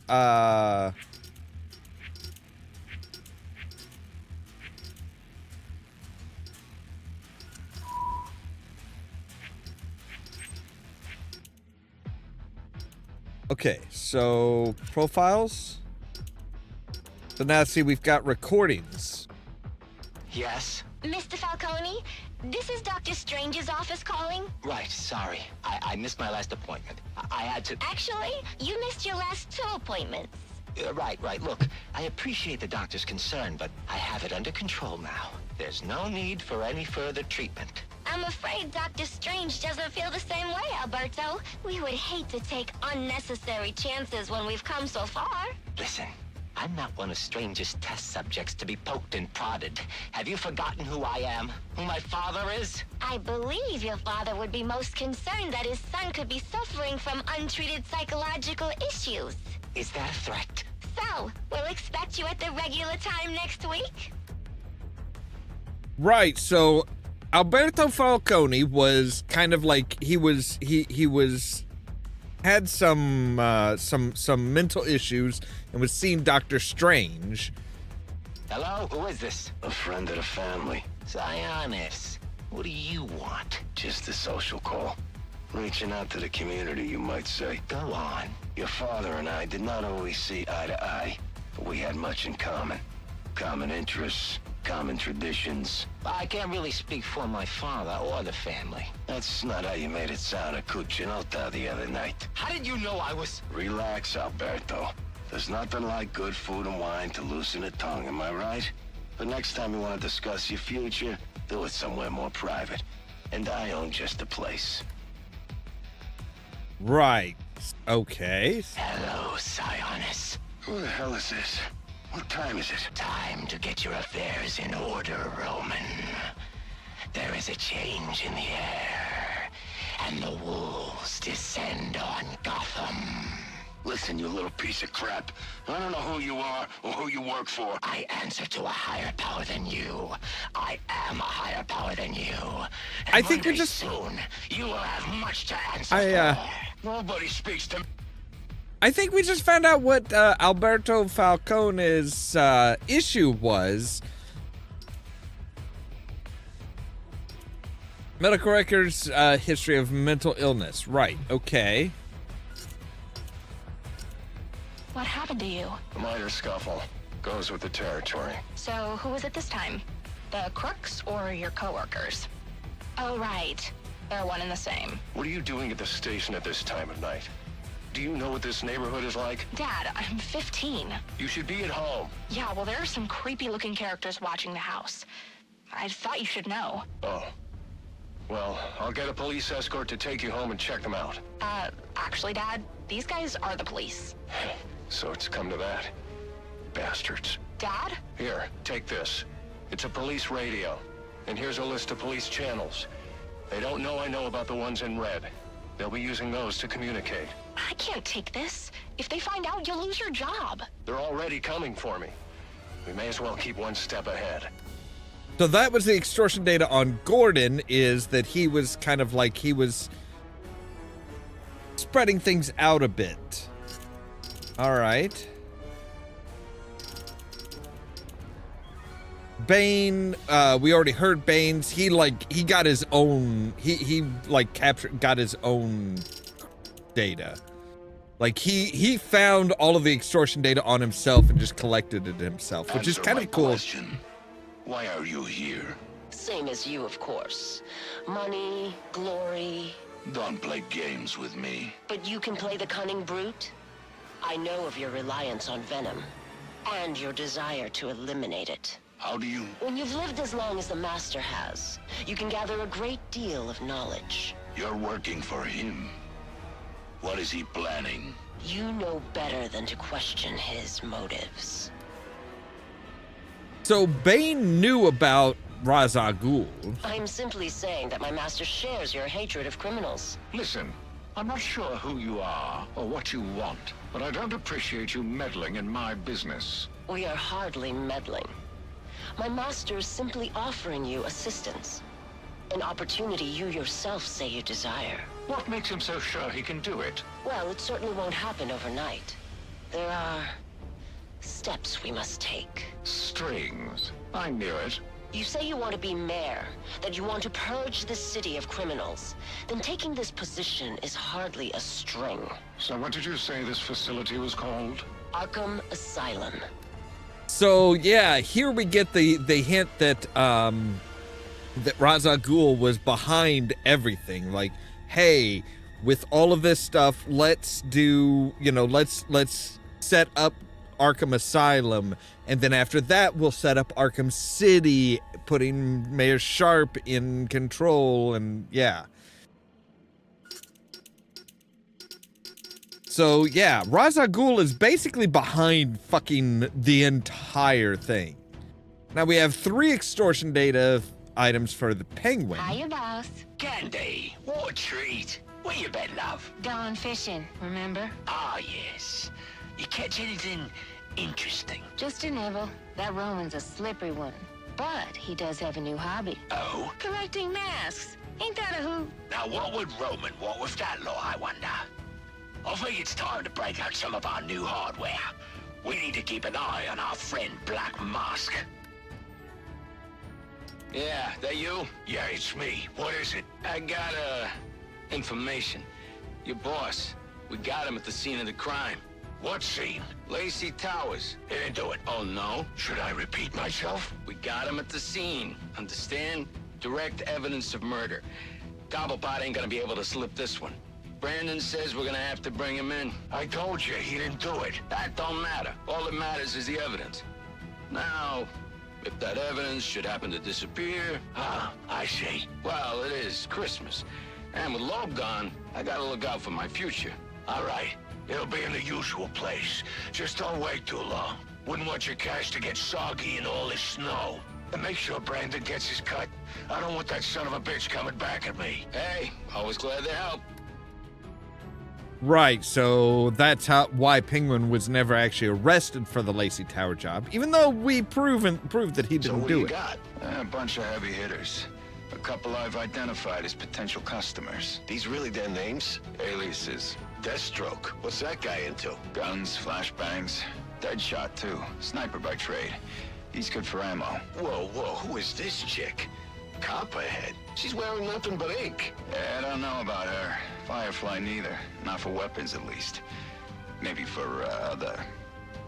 A: Okay, so profiles. So now see, we've got recordings.
P: Yes?
Q: Mr. Falcone, this is Dr. Strange's office calling.
P: Right, sorry. I missed my last appointment. I had to...
Q: Actually, you missed your last 2 appointments.
P: Right. Look, I appreciate the doctor's concern, but I have it under control now. There's no need for any further treatment.
Q: I'm afraid Dr. Strange doesn't feel the same way, Alberto. We would hate to take unnecessary chances when we've come so far.
P: Listen, I'm not one of Strange's test subjects to be poked and prodded. Have you forgotten who I am? Who my father is?
Q: I believe your father would be most concerned that his son could be suffering from untreated psychological issues.
P: Is that a threat?
Q: So, we'll expect you at the regular time next week?
A: Right, so Alberto Falcone was kind of like he had some mental issues and was seeing Dr. Strange.
P: Hello, who is this?
D: A friend of the family.
P: Sionis, what do you want?
D: Just a social call. Reaching out to the community, you might say.
P: Go on.
D: Your father and I did not always see eye to eye, but we had much in common. Common interests, common traditions.
P: I can't really speak for my father or the family.
D: That's not how you made it sound at Cuccinota the other night.
P: How did you know I was...
D: Relax, Alberto. There's nothing like good food and wine to loosen a tongue, am I right? But next time you want to discuss your future, do it somewhere more private. And I own just the place.
A: Right. Okay.
P: Hello, Sionis.
D: Who the hell is this? What time is it?
P: Time to get your affairs in order, Roman. There is a change in the air, and the wolves descend on Gotham.
D: Listen, you little piece of crap. I don't know who you are or who you work for.
P: I answer to a higher power than you. I am a higher power than you. And
A: I think we just...
P: soon, you will have much to answer for.
D: Nobody speaks to me.
A: I think we just found out what Alberto Falcone's issue was. Medical records, history of mental illness. Right, okay.
R: What happened to you?
D: A minor scuffle. Goes with the territory.
R: So, who was it this time? The crooks or your coworkers? Oh, right. They're one and the same.
D: What are you doing at the station at this time of night? Do you know what this neighborhood is like?
R: Dad, I'm 15.
D: You should be at home.
R: Yeah, well, there are some creepy-looking characters watching the house. I thought you should know.
D: Oh. Well, I'll get a police escort to take you home and check them out.
R: Actually, Dad, these guys are the police.
D: So it's come to that. Bastards.
R: Dad?
D: Here, take this. It's a police radio. And here's a list of police channels. They don't know I know about the ones in red. They'll be using those to communicate.
R: I can't take this. If they find out, you'll lose your job.
D: They're already coming for me. We may as well keep one step ahead.
A: So that was the extortion data on Gordon, is that he was kind of like he was spreading things out a bit. All right. Bane, we already heard Bane's. He got his own, he got his own data. Like he found all of the extortion data on himself and just collected it himself, which is kind of cool.
D: Question. Why are you here?
S: Same as you, of course. Money, glory.
D: Don't play games with me.
S: But you can play the cunning brute? I know of your reliance on venom, and your desire to eliminate it.
D: How do you...
S: When you've lived as long as the Master has, you can gather a great deal of knowledge.
D: You're working for him. What is he planning?
S: You know better than to question his motives.
A: So Bane knew about Ra's al Ghul.
S: I'm simply saying that my master shares your hatred of criminals.
I: Listen, I'm not sure who you are or what you want, but I don't appreciate you meddling in my business.
S: We are hardly meddling. My master is simply offering you assistance. An opportunity you yourself say you desire.
I: What makes him so sure he can do it?
S: Well, it certainly won't happen overnight. There are steps we must take.
I: Strings. I knew it.
S: You say you want to be mayor, that you want to purge the city of criminals. Then taking this position is hardly a string.
I: So what did you say this facility was called?
S: Arkham Asylum.
A: So yeah, here we get the hint that that Ra's al Ghul was behind everything. Like, hey, with all of this stuff, let's do, let's set up Arkham Asylum, and then after that we'll set up Arkham City, putting Mayor Sharp in control, and yeah. So yeah, Ra's al Ghul is basically behind fucking the entire thing. Now we have 3 extortion data items for the Penguin.
R: Hiya, boss.
D: Candy, what a treat. Where you been, love?
R: Gone fishing, remember?
D: Ah, yes. You catch anything interesting?
R: Just a nibble. That Roman's a slippery one. But he does have a new hobby.
D: Oh?
R: Collecting masks. Ain't that a hoot?
D: Now, what would Roman want with that law, I wonder? I think it's time to break out some of our new hardware. We need to keep an eye on our friend Black Mask.
M: Yeah, that you?
D: Yeah, it's me. What is it?
M: I got, information. Your boss. We got him at the scene of the crime.
D: What scene?
M: Lacey Towers.
D: He didn't do it.
M: Oh, no?
D: Should I repeat myself?
M: We got him at the scene. Understand? Direct evidence of murder. Cobblepot ain't gonna be able to slip this one. Brandon says we're gonna have to bring him in.
D: I told you, he didn't do it.
M: That don't matter. All that matters is the evidence. Now, if that evidence should happen to disappear...
D: Ah, I see.
M: Well, it is Christmas. And with Loeb gone, I gotta look out for my future.
D: All right. It'll be in the usual place. Just don't wait too long. Wouldn't want your cash to get soggy in all this snow. And make sure Brandon gets his cut. I don't want that son of a bitch coming back at me.
M: Hey, always glad to help.
A: Right, so that's why Penguin was never actually arrested for the Lacey Tower job, even though we proved that he didn't do it.
D: Got?
T: A bunch of heavy hitters. A couple I've identified as potential customers.
D: These really their names?
T: Aliases.
D: Deathstroke. What's that guy into?
T: Guns, flashbangs. Deadshot, too. Sniper by trade. He's good for ammo.
D: Whoa, who is this chick? Copperhead. She's wearing nothing but ink.
T: Yeah, I don't know about her. Firefly neither. Not for weapons, at least. Maybe for, other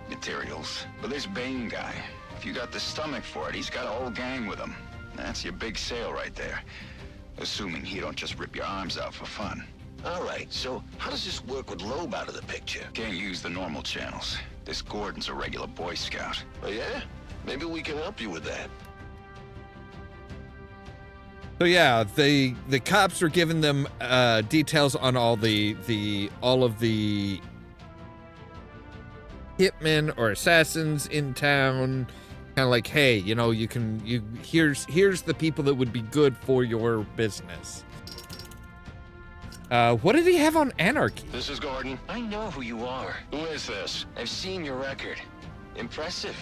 T: materials. But this Bane guy, if you got the stomach for it, he's got a whole gang with him. That's your big sale right there. Assuming he don't just rip your arms out for fun.
D: All right, so how does this work with Loeb out of the picture?
T: Can't use the normal channels. This Gordon's a regular Boy Scout.
D: Oh, yeah? Maybe we can help you with that.
A: So yeah, the cops are giving them details on all of the hitmen or assassins in town. Kind of like, hey, here's the people that would be good for your business. What did he have on Anarchy?
D: This is Gordon.
M: I know who you are.
D: Who is this?
M: I've seen your record. Impressive.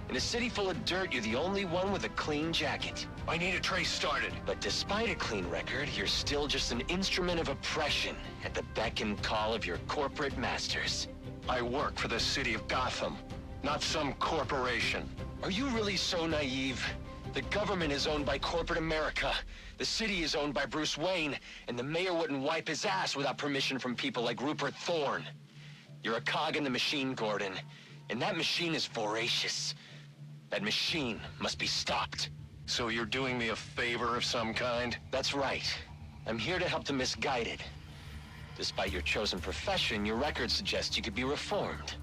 M: In a city full of dirt, you're the only one with a clean jacket.
D: I need a trace started.
M: But despite a clean record, you're still just an instrument of oppression at the beck and call of your corporate masters.
D: I work for the city of Gotham, not some corporation.
M: Are you really so naive? The government is owned by corporate America. The city is owned by Bruce Wayne, and the mayor wouldn't wipe his ass without permission from people like Rupert Thorne. You're a cog in the machine, Gordon, and that machine is voracious. That machine must be stopped.
D: So you're doing me a favor of some kind?
M: That's right. I'm here to help the misguided. Despite your chosen profession, your record suggests you could be reformed.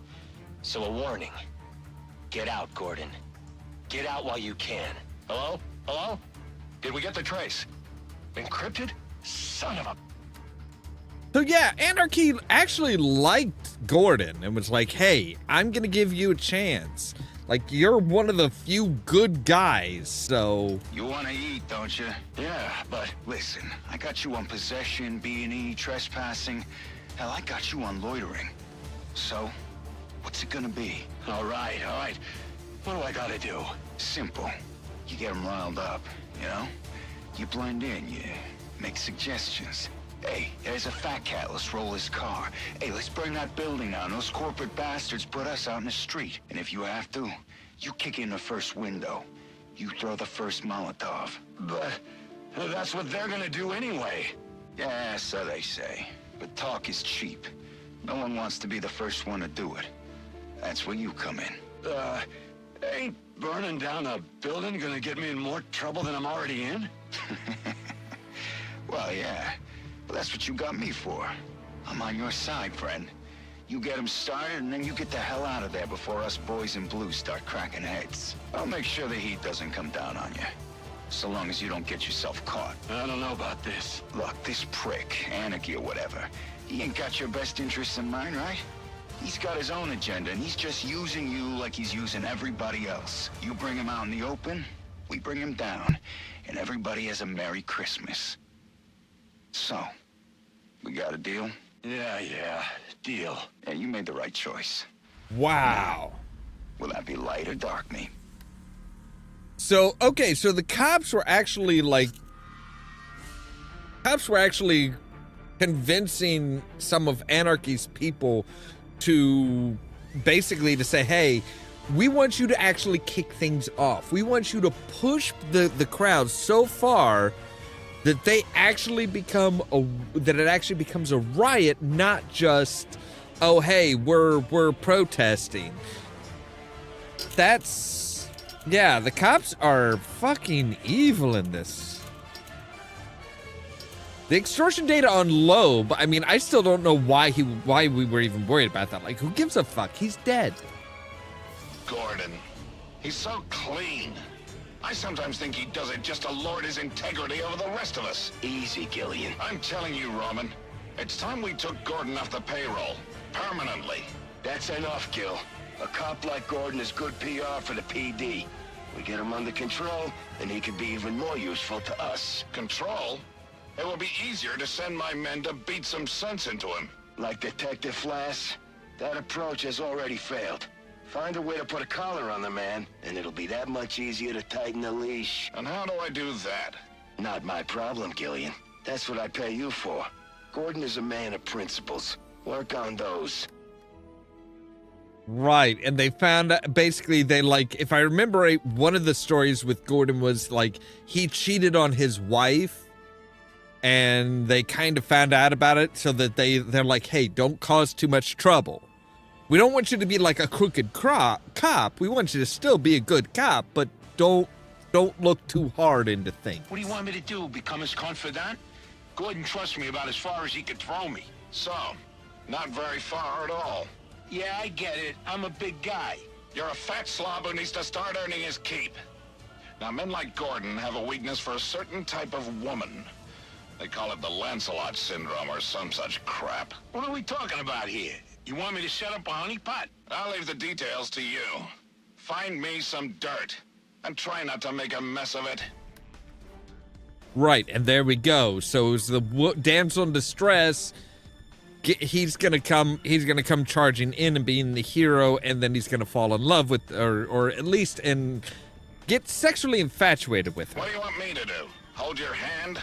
M: So a warning. Get out, Gordon. Get out while you can.
D: Hello? Hello? Did we get the trace? Encrypted? Son of a...
A: So yeah, Anarchy actually liked Gordon and was like, hey, I'm gonna give you a chance. Like, you're one of the few good guys, so...
T: You want to eat, don't you?
D: Yeah, but...
T: Listen, I got you on possession, B&E, trespassing. Hell, I got you on loitering. So, what's it gonna be?
D: All right. What do I gotta do?
T: Simple. You get them riled up, you know? You blend in, you make suggestions. Hey, there's a fat cat, let's roll his car. Hey, let's burn that building down. Those corporate bastards put us out in the street. And if you have to, you kick in the first window. you throw the first Molotov.
B: But that's what they're gonna do anyway.
T: Yeah, so they say. But talk is cheap. No one wants to be the first one to do it. That's where you come in.
B: Ain't burning down a building gonna get me in more trouble than I'm already in?
T: Well, yeah. But that's what you got me for. I'm on your side, friend. You get them started, and then you get the hell out of there before us boys in blue start cracking heads. I'll make sure the heat doesn't come down on you. So long as you don't get yourself caught.
B: I don't know about this.
T: Look, this prick, Anarchy or whatever, he ain't got your best interests in mind, right? He's got his own agenda, and he's just using you like he's using everybody else. You bring him out in the open, we bring him down, and everybody has a Merry Christmas. So, we got a deal?
B: Yeah, deal.
T: Yeah, you made the right choice.
A: Wow.
T: Will that be light or dark me?
A: So, okay, so the cops were actually convincing some of Anarchy's people to basically to say, hey, we want you to actually kick things off. We want you to push the crowd so far that they actually become that it actually becomes a riot, not just, oh, hey, we're protesting. Yeah, the cops are fucking evil in this. The extortion data on Loeb, I mean, I still don't know why we were even worried about that. Like, who gives a fuck? He's dead.
I: Gordon. He's so clean. I sometimes think he does it just to lord his integrity over the rest of us.
D: Easy, Gillian.
I: I'm telling you, Roman, it's time we took Gordon off the payroll. Permanently.
D: That's enough, Gil. A cop like Gordon is good PR for the PD. We get him under control, and he could be even more useful to us.
I: Control? It will be easier to send my men to beat some sense into him.
D: Like Detective Flass? That approach has already failed. Find a way to put a collar on the man, and it'll be that much easier to tighten the leash.
I: And how do I do that?
D: Not my problem, Gillian. That's what I pay you for. Gordon is a man of principles. Work on those.
A: Right, and they found basically they if I remember right, one of the stories with Gordon was like he cheated on his wife, and they kind of found out about it, so that they're like, hey, don't cause too much trouble. We don't want you to be like a crooked cop. We want you to still be a good cop, but don't look too hard into things.
B: What do you want me to do, become his confidant? Gordon trusts me about as far as he could throw me.
I: So, not very far at all.
B: Yeah, I get it. I'm a big guy.
I: You're a fat slob who needs to start earning his keep. Now, men like Gordon have a weakness for a certain type of woman. They call it the Lancelot syndrome or some such crap.
B: What are we talking about here? You want me to set up a honeypot?
I: I'll leave the details to you. Find me some dirt, and try not to make a mess of it.
A: Right, and there we go. So it was the damsel in distress. He's gonna come charging in and being the hero, and then he's gonna fall in love with, or at least get sexually infatuated with her.
I: What do you want me to do? Hold your hand?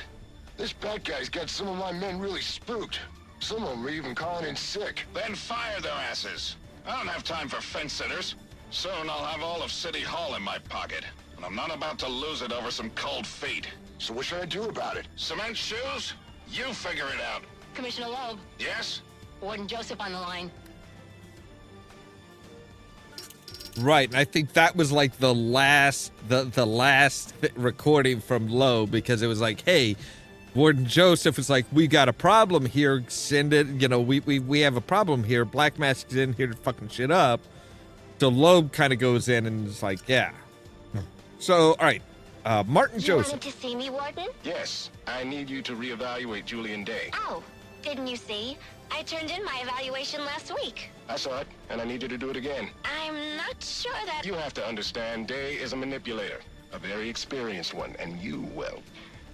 U: This bad guy's got some of my men really spooked. Some of them are even calling in sick.
I: Then fire their asses. I don't have time for fence sitters. Soon I'll have all of City Hall in my pocket, and I'm not about to lose it over some cold feet.
U: So what should I do about it?
I: Cement shoes? You figure it out.
R: Commissioner Loeb.
I: Yes?
R: Warden Joseph on the line.
A: Right, and I think that was like the last recording from Loeb, because it was like, hey, Warden Joseph was like, we got a problem here, send it, we have a problem here, Black Mask's in here to fucking shit up. So Loeb kind of goes in and is like, yeah. So, all right, Martin Joseph.
Q: You wanted to see me, Warden?
U: Yes, I need you to reevaluate Julian Day.
Q: Oh, didn't you see? I turned in my evaluation last week.
U: I saw it, and I need you to do it again.
Q: I'm not sure that...
U: You have to understand, Day is a manipulator, a very experienced one, and you, well,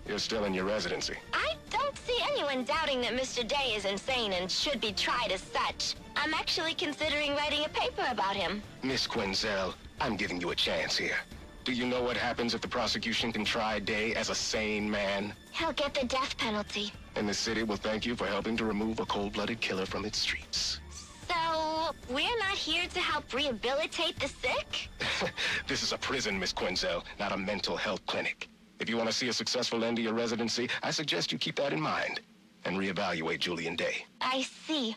U: you're still in your residency.
Q: I don't see anyone doubting that Mr. Day is insane and should be tried as such. I'm actually considering writing a paper about him.
U: Miss Quinzel, I'm giving you a chance here. Do you know what happens if the prosecution can try Day as a sane man?
Q: He'll get the death penalty.
U: And the city will thank you for helping to remove a cold-blooded killer from its streets.
Q: So, we're not here to help rehabilitate the sick?
D: This is a prison, Miss Quinzel, not a mental health clinic. If you want to see a successful end to your residency, I suggest you keep that in mind and reevaluate Julian Day.
Q: I see.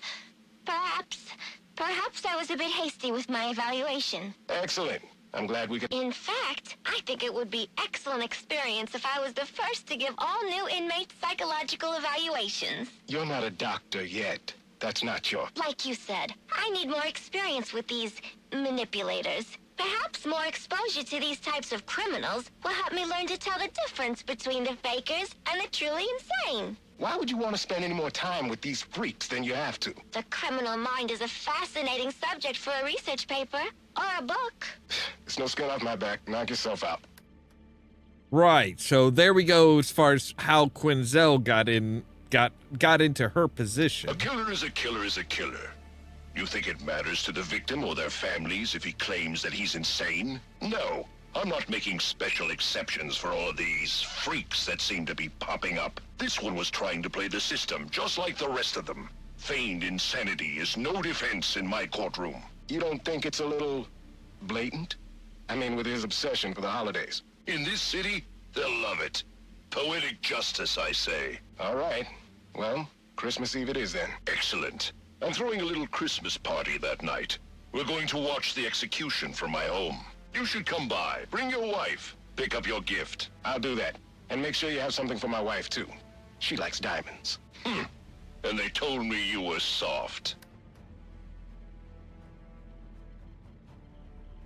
Q: Perhaps I was a bit hasty with my evaluation.
D: Excellent. I'm glad we could...
Q: In fact, I think it would be excellent experience if I was the first to give all new inmates psychological evaluations.
D: You're not a doctor yet. That's not your...
Q: Like you said, I need more experience with these manipulators. Perhaps more exposure to these types of criminals will help me learn to tell the difference between the fakers and the truly insane.
D: Why would you want to spend any more time with these freaks than you have to?
Q: The criminal mind is a fascinating subject for a research paper or a book.
D: There's no skin off my back. Knock yourself out.
A: Right. So there we go as far as how Quinzel got into her position.
I: A killer is a killer is a killer. You think it matters to the victim or their families if he claims that he's insane? No. I'm not making special exceptions for all of these freaks that seem to be popping up. This one was trying to play the system, just like the rest of them. Feigned insanity is no defense in my courtroom.
D: You don't think it's a little blatant? I mean, with his obsession for the holidays.
I: In this city, they'll love it. Poetic justice, I say.
D: All right. Well, Christmas Eve it is then.
I: Excellent. I'm throwing a little Christmas party that night. We're going to watch the execution from my home. You should come by. Bring your wife. Pick up your gift.
D: I'll do that. And make sure you have something for my wife, too. She likes diamonds.
I: And they told me you were soft.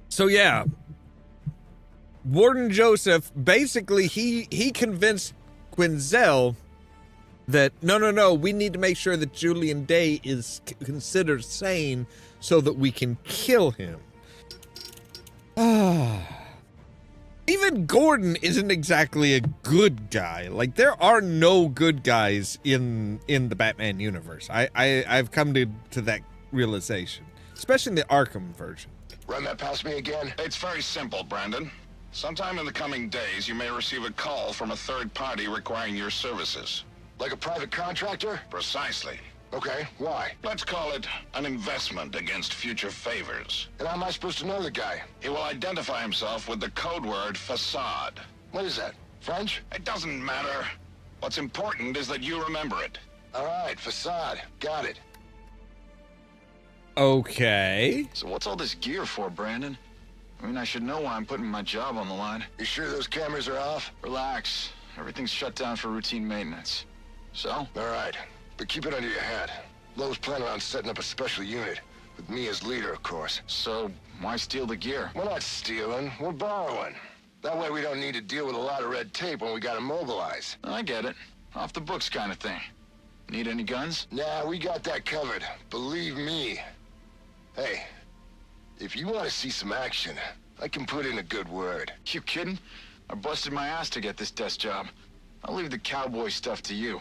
A: So yeah, Warden Joseph, basically he convinced Quinzel that no, we need to make sure that Julian Day is considered sane so that we can kill him. Even Gordon isn't exactly a good guy. Like, there are no good guys in the Batman universe. I've come to that realization, especially in the Arkham version.
I: Run that past me again? It's very simple, Brandon. Sometime in the coming days, you may receive a call from a third party requiring your services.
D: Like a private contractor?
I: Precisely.
D: Okay, why?
I: Let's call it an investment against future favors.
D: And how am I supposed to know the guy?
I: He will identify himself with the code word facade.
D: What is that? French?
I: It doesn't matter. What's important is that you remember it.
D: All right, facade. Got it.
A: Okay.
T: So what's all this gear for, Brandon? I mean, I should know why I'm putting my job on the line.
D: You sure those cameras are off?
T: Relax. Everything's shut down for routine maintenance. So?
D: All right. But keep it under your hat. Lowe's planning on setting up a special unit. With me as leader, of course.
T: So, why steal the gear?
D: We're not stealing. We're borrowing. That way we don't need to deal with a lot of red tape when we gotta mobilize.
T: I get it. Off the books kind of thing. Need any guns?
D: Nah, we got that covered. Believe me. Hey, if you want to see some action, I can put in a good word.
T: You kidding? I busted my ass to get this desk job. I'll leave the cowboy stuff to you.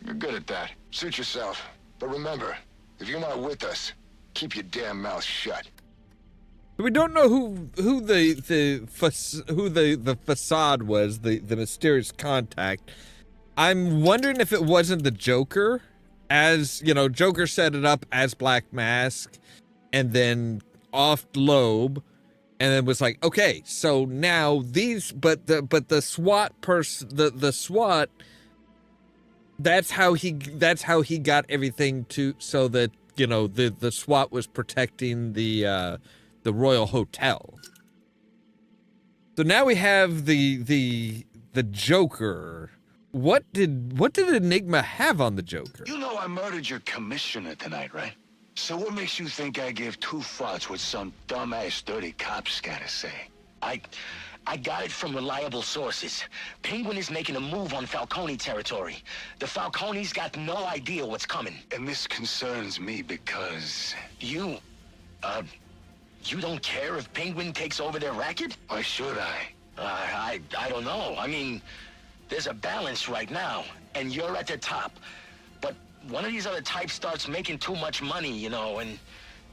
T: You're good at that.
D: Suit yourself. But remember, if you're not with us, keep your damn mouth shut.
A: We don't know who the facade was, the mysterious contact. I'm wondering if it wasn't the Joker, as you know, Joker set it up as Black Mask, and then off Loeb, and then was like, okay, so now these, but the SWAT person, the SWAT. That's how he got everything to, so that, you know, the SWAT was protecting the Royal Hotel. So now we have the Joker. What did Enigma have on the Joker?
B: You know I murdered your commissioner tonight, right? So what makes you think I give two fucks what some dumbass dirty cop's gotta say?
M: I got it from reliable sources. Penguin is making a move on Falcone territory. The Falcones got no idea what's coming.
B: And this concerns me because...
M: You don't care if Penguin takes over their racket?
B: Why should I?
M: I don't know. I mean, there's a balance right now, and you're at the top. But one of these other types starts making too much money, you know, and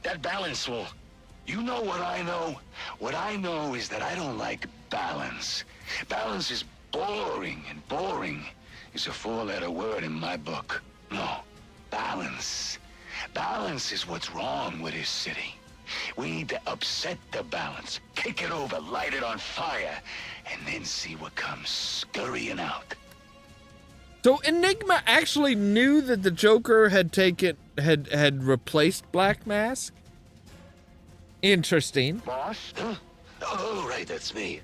M: that balance will...
B: You know what I know? What I know is that I don't like balance. Balance is boring, and boring is a four-letter word in my book. No, balance. Balance is what's wrong with this city.
P: We need to upset the balance, kick it over, light it on fire, and then see what comes scurrying out.
A: So Enigma actually knew that the Joker had replaced Black Mask? Interesting.
D: Boss? Huh? Oh, right, that's me.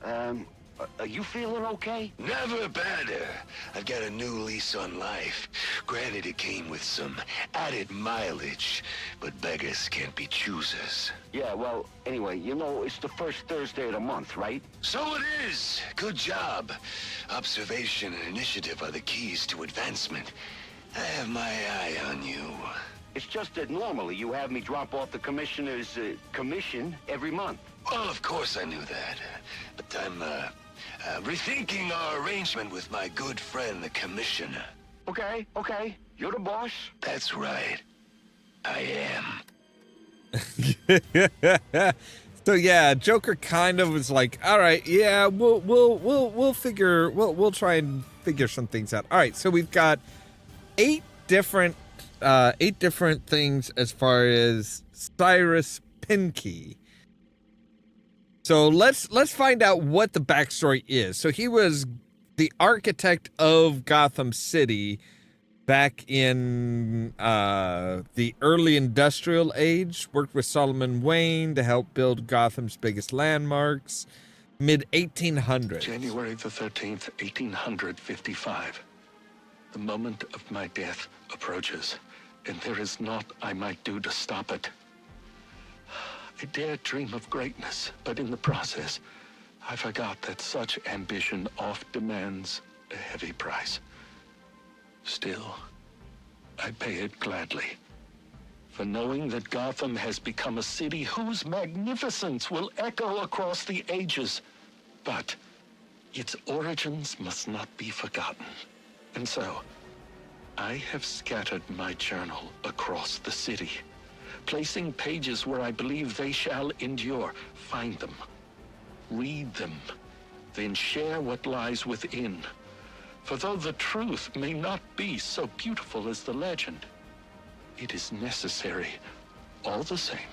M: Are you feeling okay?
D: Never better. I've got a new lease on life. Granted, it came with some added mileage, but beggars can't be choosers.
M: Yeah, well, anyway, you know, it's the first Thursday of the month, right?
D: So it is. Good job. Observation and initiative are the keys to advancement. I have my eye on you.
M: It's just that normally you have me drop off the commissioner's commission every month.
D: Well, of course I knew that. But I'm rethinking our arrangement with my good friend, the commissioner.
M: Okay. You're the boss?
D: That's right. I
A: am. So yeah, Joker kind of was like, all right, yeah, we'll try and figure some things out. All right, so we've got 8 different things as far as Cyrus Pinkey. So let's find out what the backstory is. So he was the architect of Gotham City back in the early industrial age, worked with Solomon Wayne to help build Gotham's biggest landmarks, mid-1800s.
G: January the 13th, 1855. The moment of my death approaches, and there is naught I might do to stop it. I dared dream of greatness, but in the process, I forgot that such ambition oft demands a heavy price. Still, I pay it gladly, for knowing that Gotham has become a city whose magnificence will echo across the ages. But its origins must not be forgotten. And so, I have scattered my journal across the city, placing pages where I believe they shall endure. Find them, read them, then share what lies within. For though the truth may not be so beautiful as the legend, it is necessary all the same.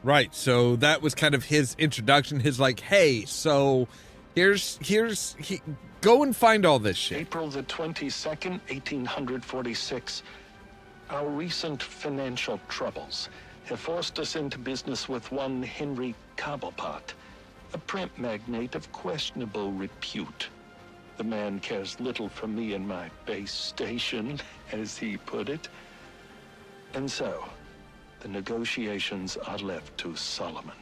A: Right, so that was kind of his introduction, his like, hey, so here's go and find all this shit.
G: April the 22nd, 1846. Our recent financial troubles have forced us into business with one Henry Cobblepot, a print magnate of questionable repute. The man cares little for me and my base station, as he put it. And so, the negotiations are left to Solomon.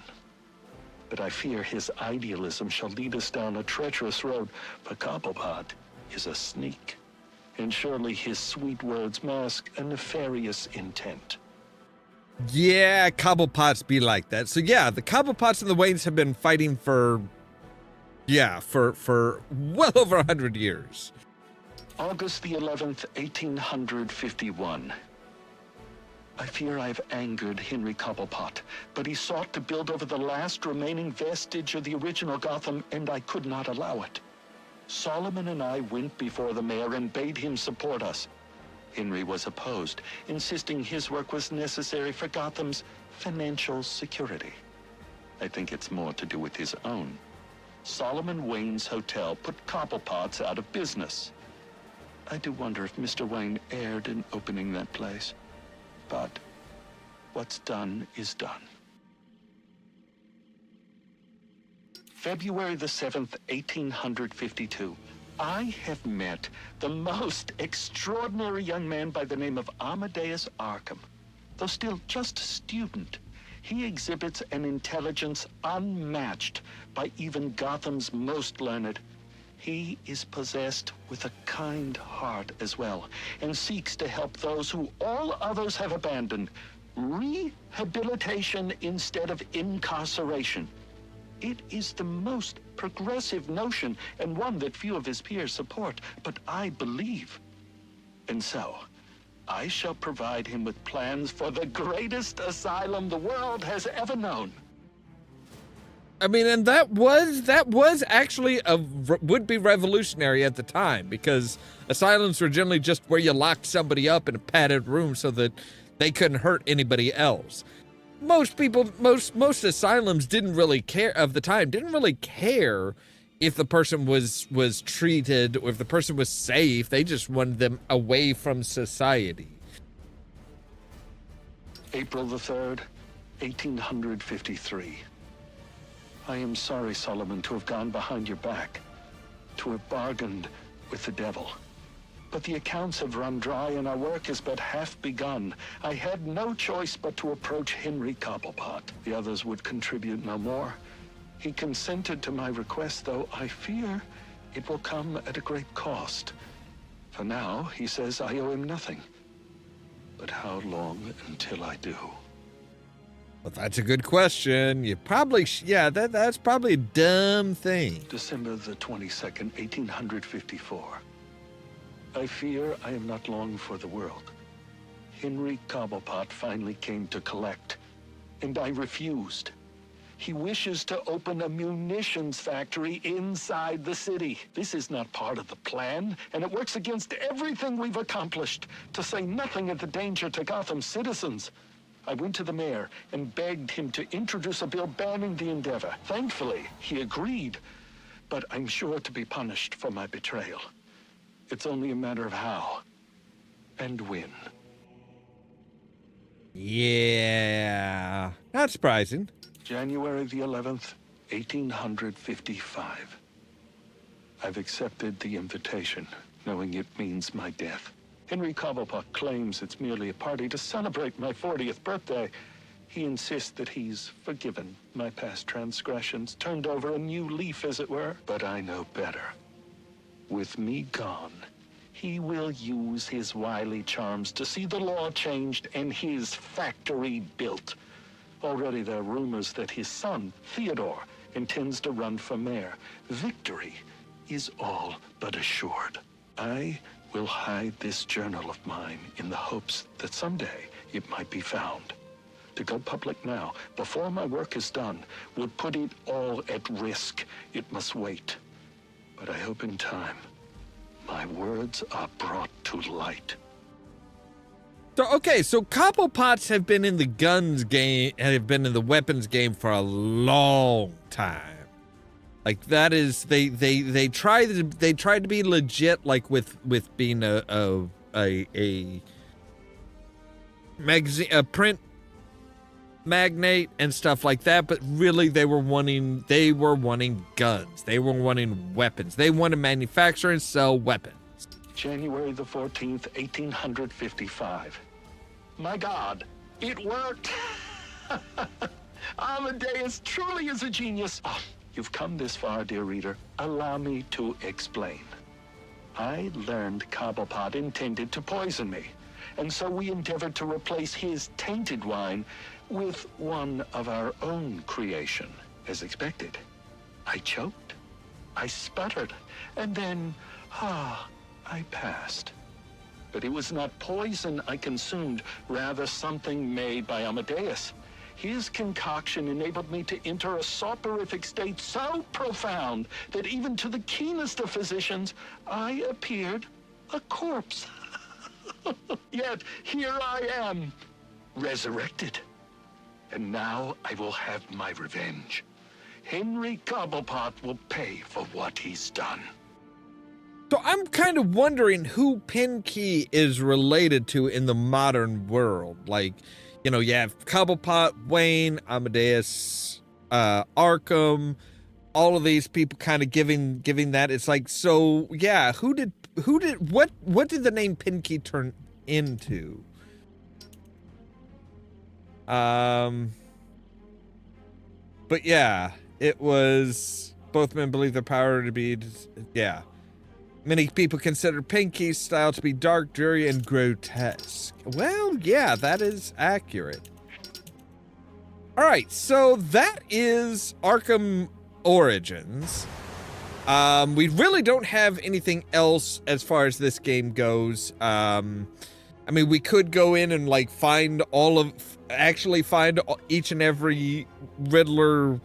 G: But I fear his idealism shall lead us down a treacherous road, for Cobblepot is a sneak. And surely his sweet words mask a nefarious intent.
A: Yeah, Cobblepots be like that. So yeah, the Cobblepots and the Waynes have been fighting for well over 100 years.
G: August the 11th, 1851. I fear I've angered Henry Cobblepot, but he sought to build over the last remaining vestige of the original Gotham, and I could not allow it. Solomon and I went before the mayor and bade him support us. Henry was opposed, insisting his work was necessary for Gotham's financial security. I think it's more to do with his own. Solomon Wayne's hotel put Cobblepots out of business. I do wonder if Mr. Wayne erred in opening that place. But what's done is done. February the 7th, 1852. I have met the most extraordinary young man by the name of Amadeus Arkham. Though still just a student, he exhibits an intelligence unmatched by even Gotham's most learned. He is possessed with a kind heart as well, and seeks to help those who all others have abandoned. Rehabilitation instead of incarceration. It is the most progressive notion, and one that few of his peers support, but I believe. And so, I shall provide him with plans for the greatest asylum the world has ever known.
A: I mean, and that was actually would-be revolutionary at the time, because asylums were generally just where you locked somebody up in a padded room so that they couldn't hurt anybody else. most people, most asylums didn't really care if the person was treated or if the person was safe. They just wanted them away from society.
G: April the 3rd, 1853. I am sorry, Solomon, to have gone behind your back, to have bargained with the devil. But the accounts have run dry and our work is but half begun. I had no choice but to approach Henry Cobblepot. The others would contribute no more. He consented to my request, though I fear it will come at a great cost. For now, he says I owe him nothing. But how long until I do?
A: Well, that's a good question. You probably, that's probably a dumb thing.
G: December the 22nd, 1854. I fear I am not long for the world. Henry Cobblepot finally came to collect, and I refused. He wishes to open a munitions factory inside the city. This is not part of the plan, and it works against everything we've accomplished, to say nothing of the danger to Gotham's citizens. I went to the mayor and begged him to introduce a bill banning the endeavor. Thankfully, he agreed, but I'm sure to be punished for my betrayal. It's only a matter of how and when.
A: Yeah, not surprising.
G: January the 11th, 1855. I've accepted the invitation, knowing it means my death. Henry Cobblepot claims it's merely a party to celebrate my 40th birthday. He insists that he's forgiven my past transgressions, turned over a new leaf, as it were. But I know better. With me gone, he will use his wily charms to see the law changed and his factory built. Already there are rumors that his son, Theodore, intends to run for mayor. Victory is all but assured. I will hide this journal of mine in the hopes that someday it might be found. To go public now, before my work is done, would put it all at risk. It must wait. But I hope in time, my words are brought to light.
A: So Cobblepots have been in the guns game, have been in the weapons game for a long time. Like that is, they tried to be legit, like with being a magazine, a print magnate and stuff like that, but really they were wanting guns. They were wanting weapons. They want to manufacture and sell weapons.
G: January the 14th, 1855. My God, it worked! Amadeus truly is a genius. Oh, you've come this far, dear reader. Allow me to explain. I learned Cobblepot intended to poison me, and so we endeavored to replace his tainted wine with one of our own creation. As expected, I choked, I sputtered, and then, I passed. But it was not poison I consumed, rather something made by Amadeus. His concoction enabled me to enter a soporific state so profound that even to the keenest of physicians, I appeared a corpse. Yet here I am, resurrected. And now I will have my revenge. Henry Cobblepot will pay for what he's done.
A: So I'm kind of wondering who Pinky is related to in the modern world. Like, you know, you have Cobblepot, Wayne, Amadeus, Arkham, all of these people kind of giving that. It's like, so yeah, what did the name Pinky turn into? But yeah, it was, both men believe their power to be, yeah. Many people consider Pinky's style to be dark, dreary, and grotesque. Well, yeah, that is accurate. All right, so that is Arkham Origins. We really don't have anything else as far as this game goes. I mean, we could go in and like find each and every Riddler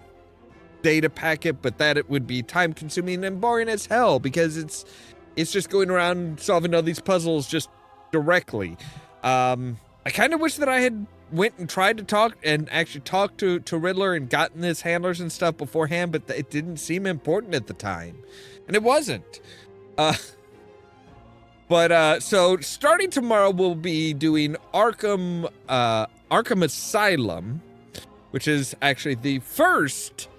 A: data packet, but that it would be time consuming and boring as hell because it's just going around solving all these puzzles just directly. I kind of wish that I had went and tried to talk and actually talked to Riddler and gotten his handlers and stuff beforehand, but it didn't seem important at the time. And it wasn't. So starting tomorrow, we'll be doing Arkham Asylum, which is actually the first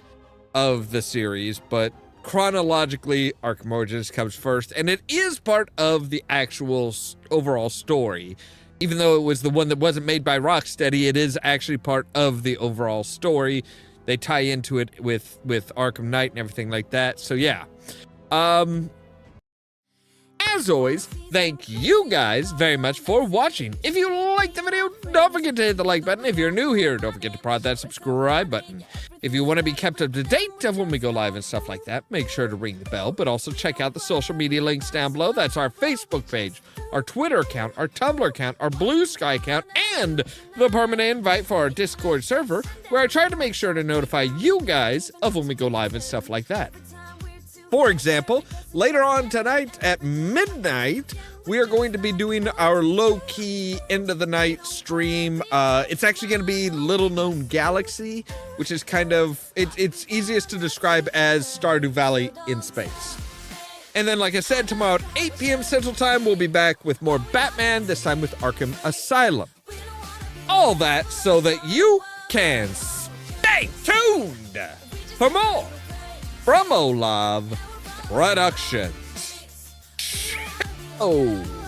A: of the series, but chronologically, Arkham Origins comes first, and it is part of the actual overall story. Even though it was the one that wasn't made by Rocksteady, it is actually part of the overall story. They tie into it with Arkham Knight and everything like that. So yeah. As always, thank you guys very much for watching. If you liked the video, don't forget to hit the like button. If you're new here, don't forget to prod that subscribe button. If you want to be kept up to date of when we go live and stuff like that, make sure to ring the bell, but also check out the social media links down below. That's our Facebook page, our Twitter account, our Tumblr account, our Blue Sky account, and the permanent invite for our Discord server, where I try to make sure to notify you guys of when we go live and stuff like that. For example, later on tonight at midnight, we are going to be doing our low-key end-of-the-night stream. It's actually going to be Little Known Galaxy, which is kind of, it's easiest to describe as Stardew Valley in space. And then, like I said, tomorrow at 8 p.m. Central Time, we'll be back with more Batman, this time with Arkham Asylum. All that so that you can stay tuned for more from Ollamh Productions. Oh.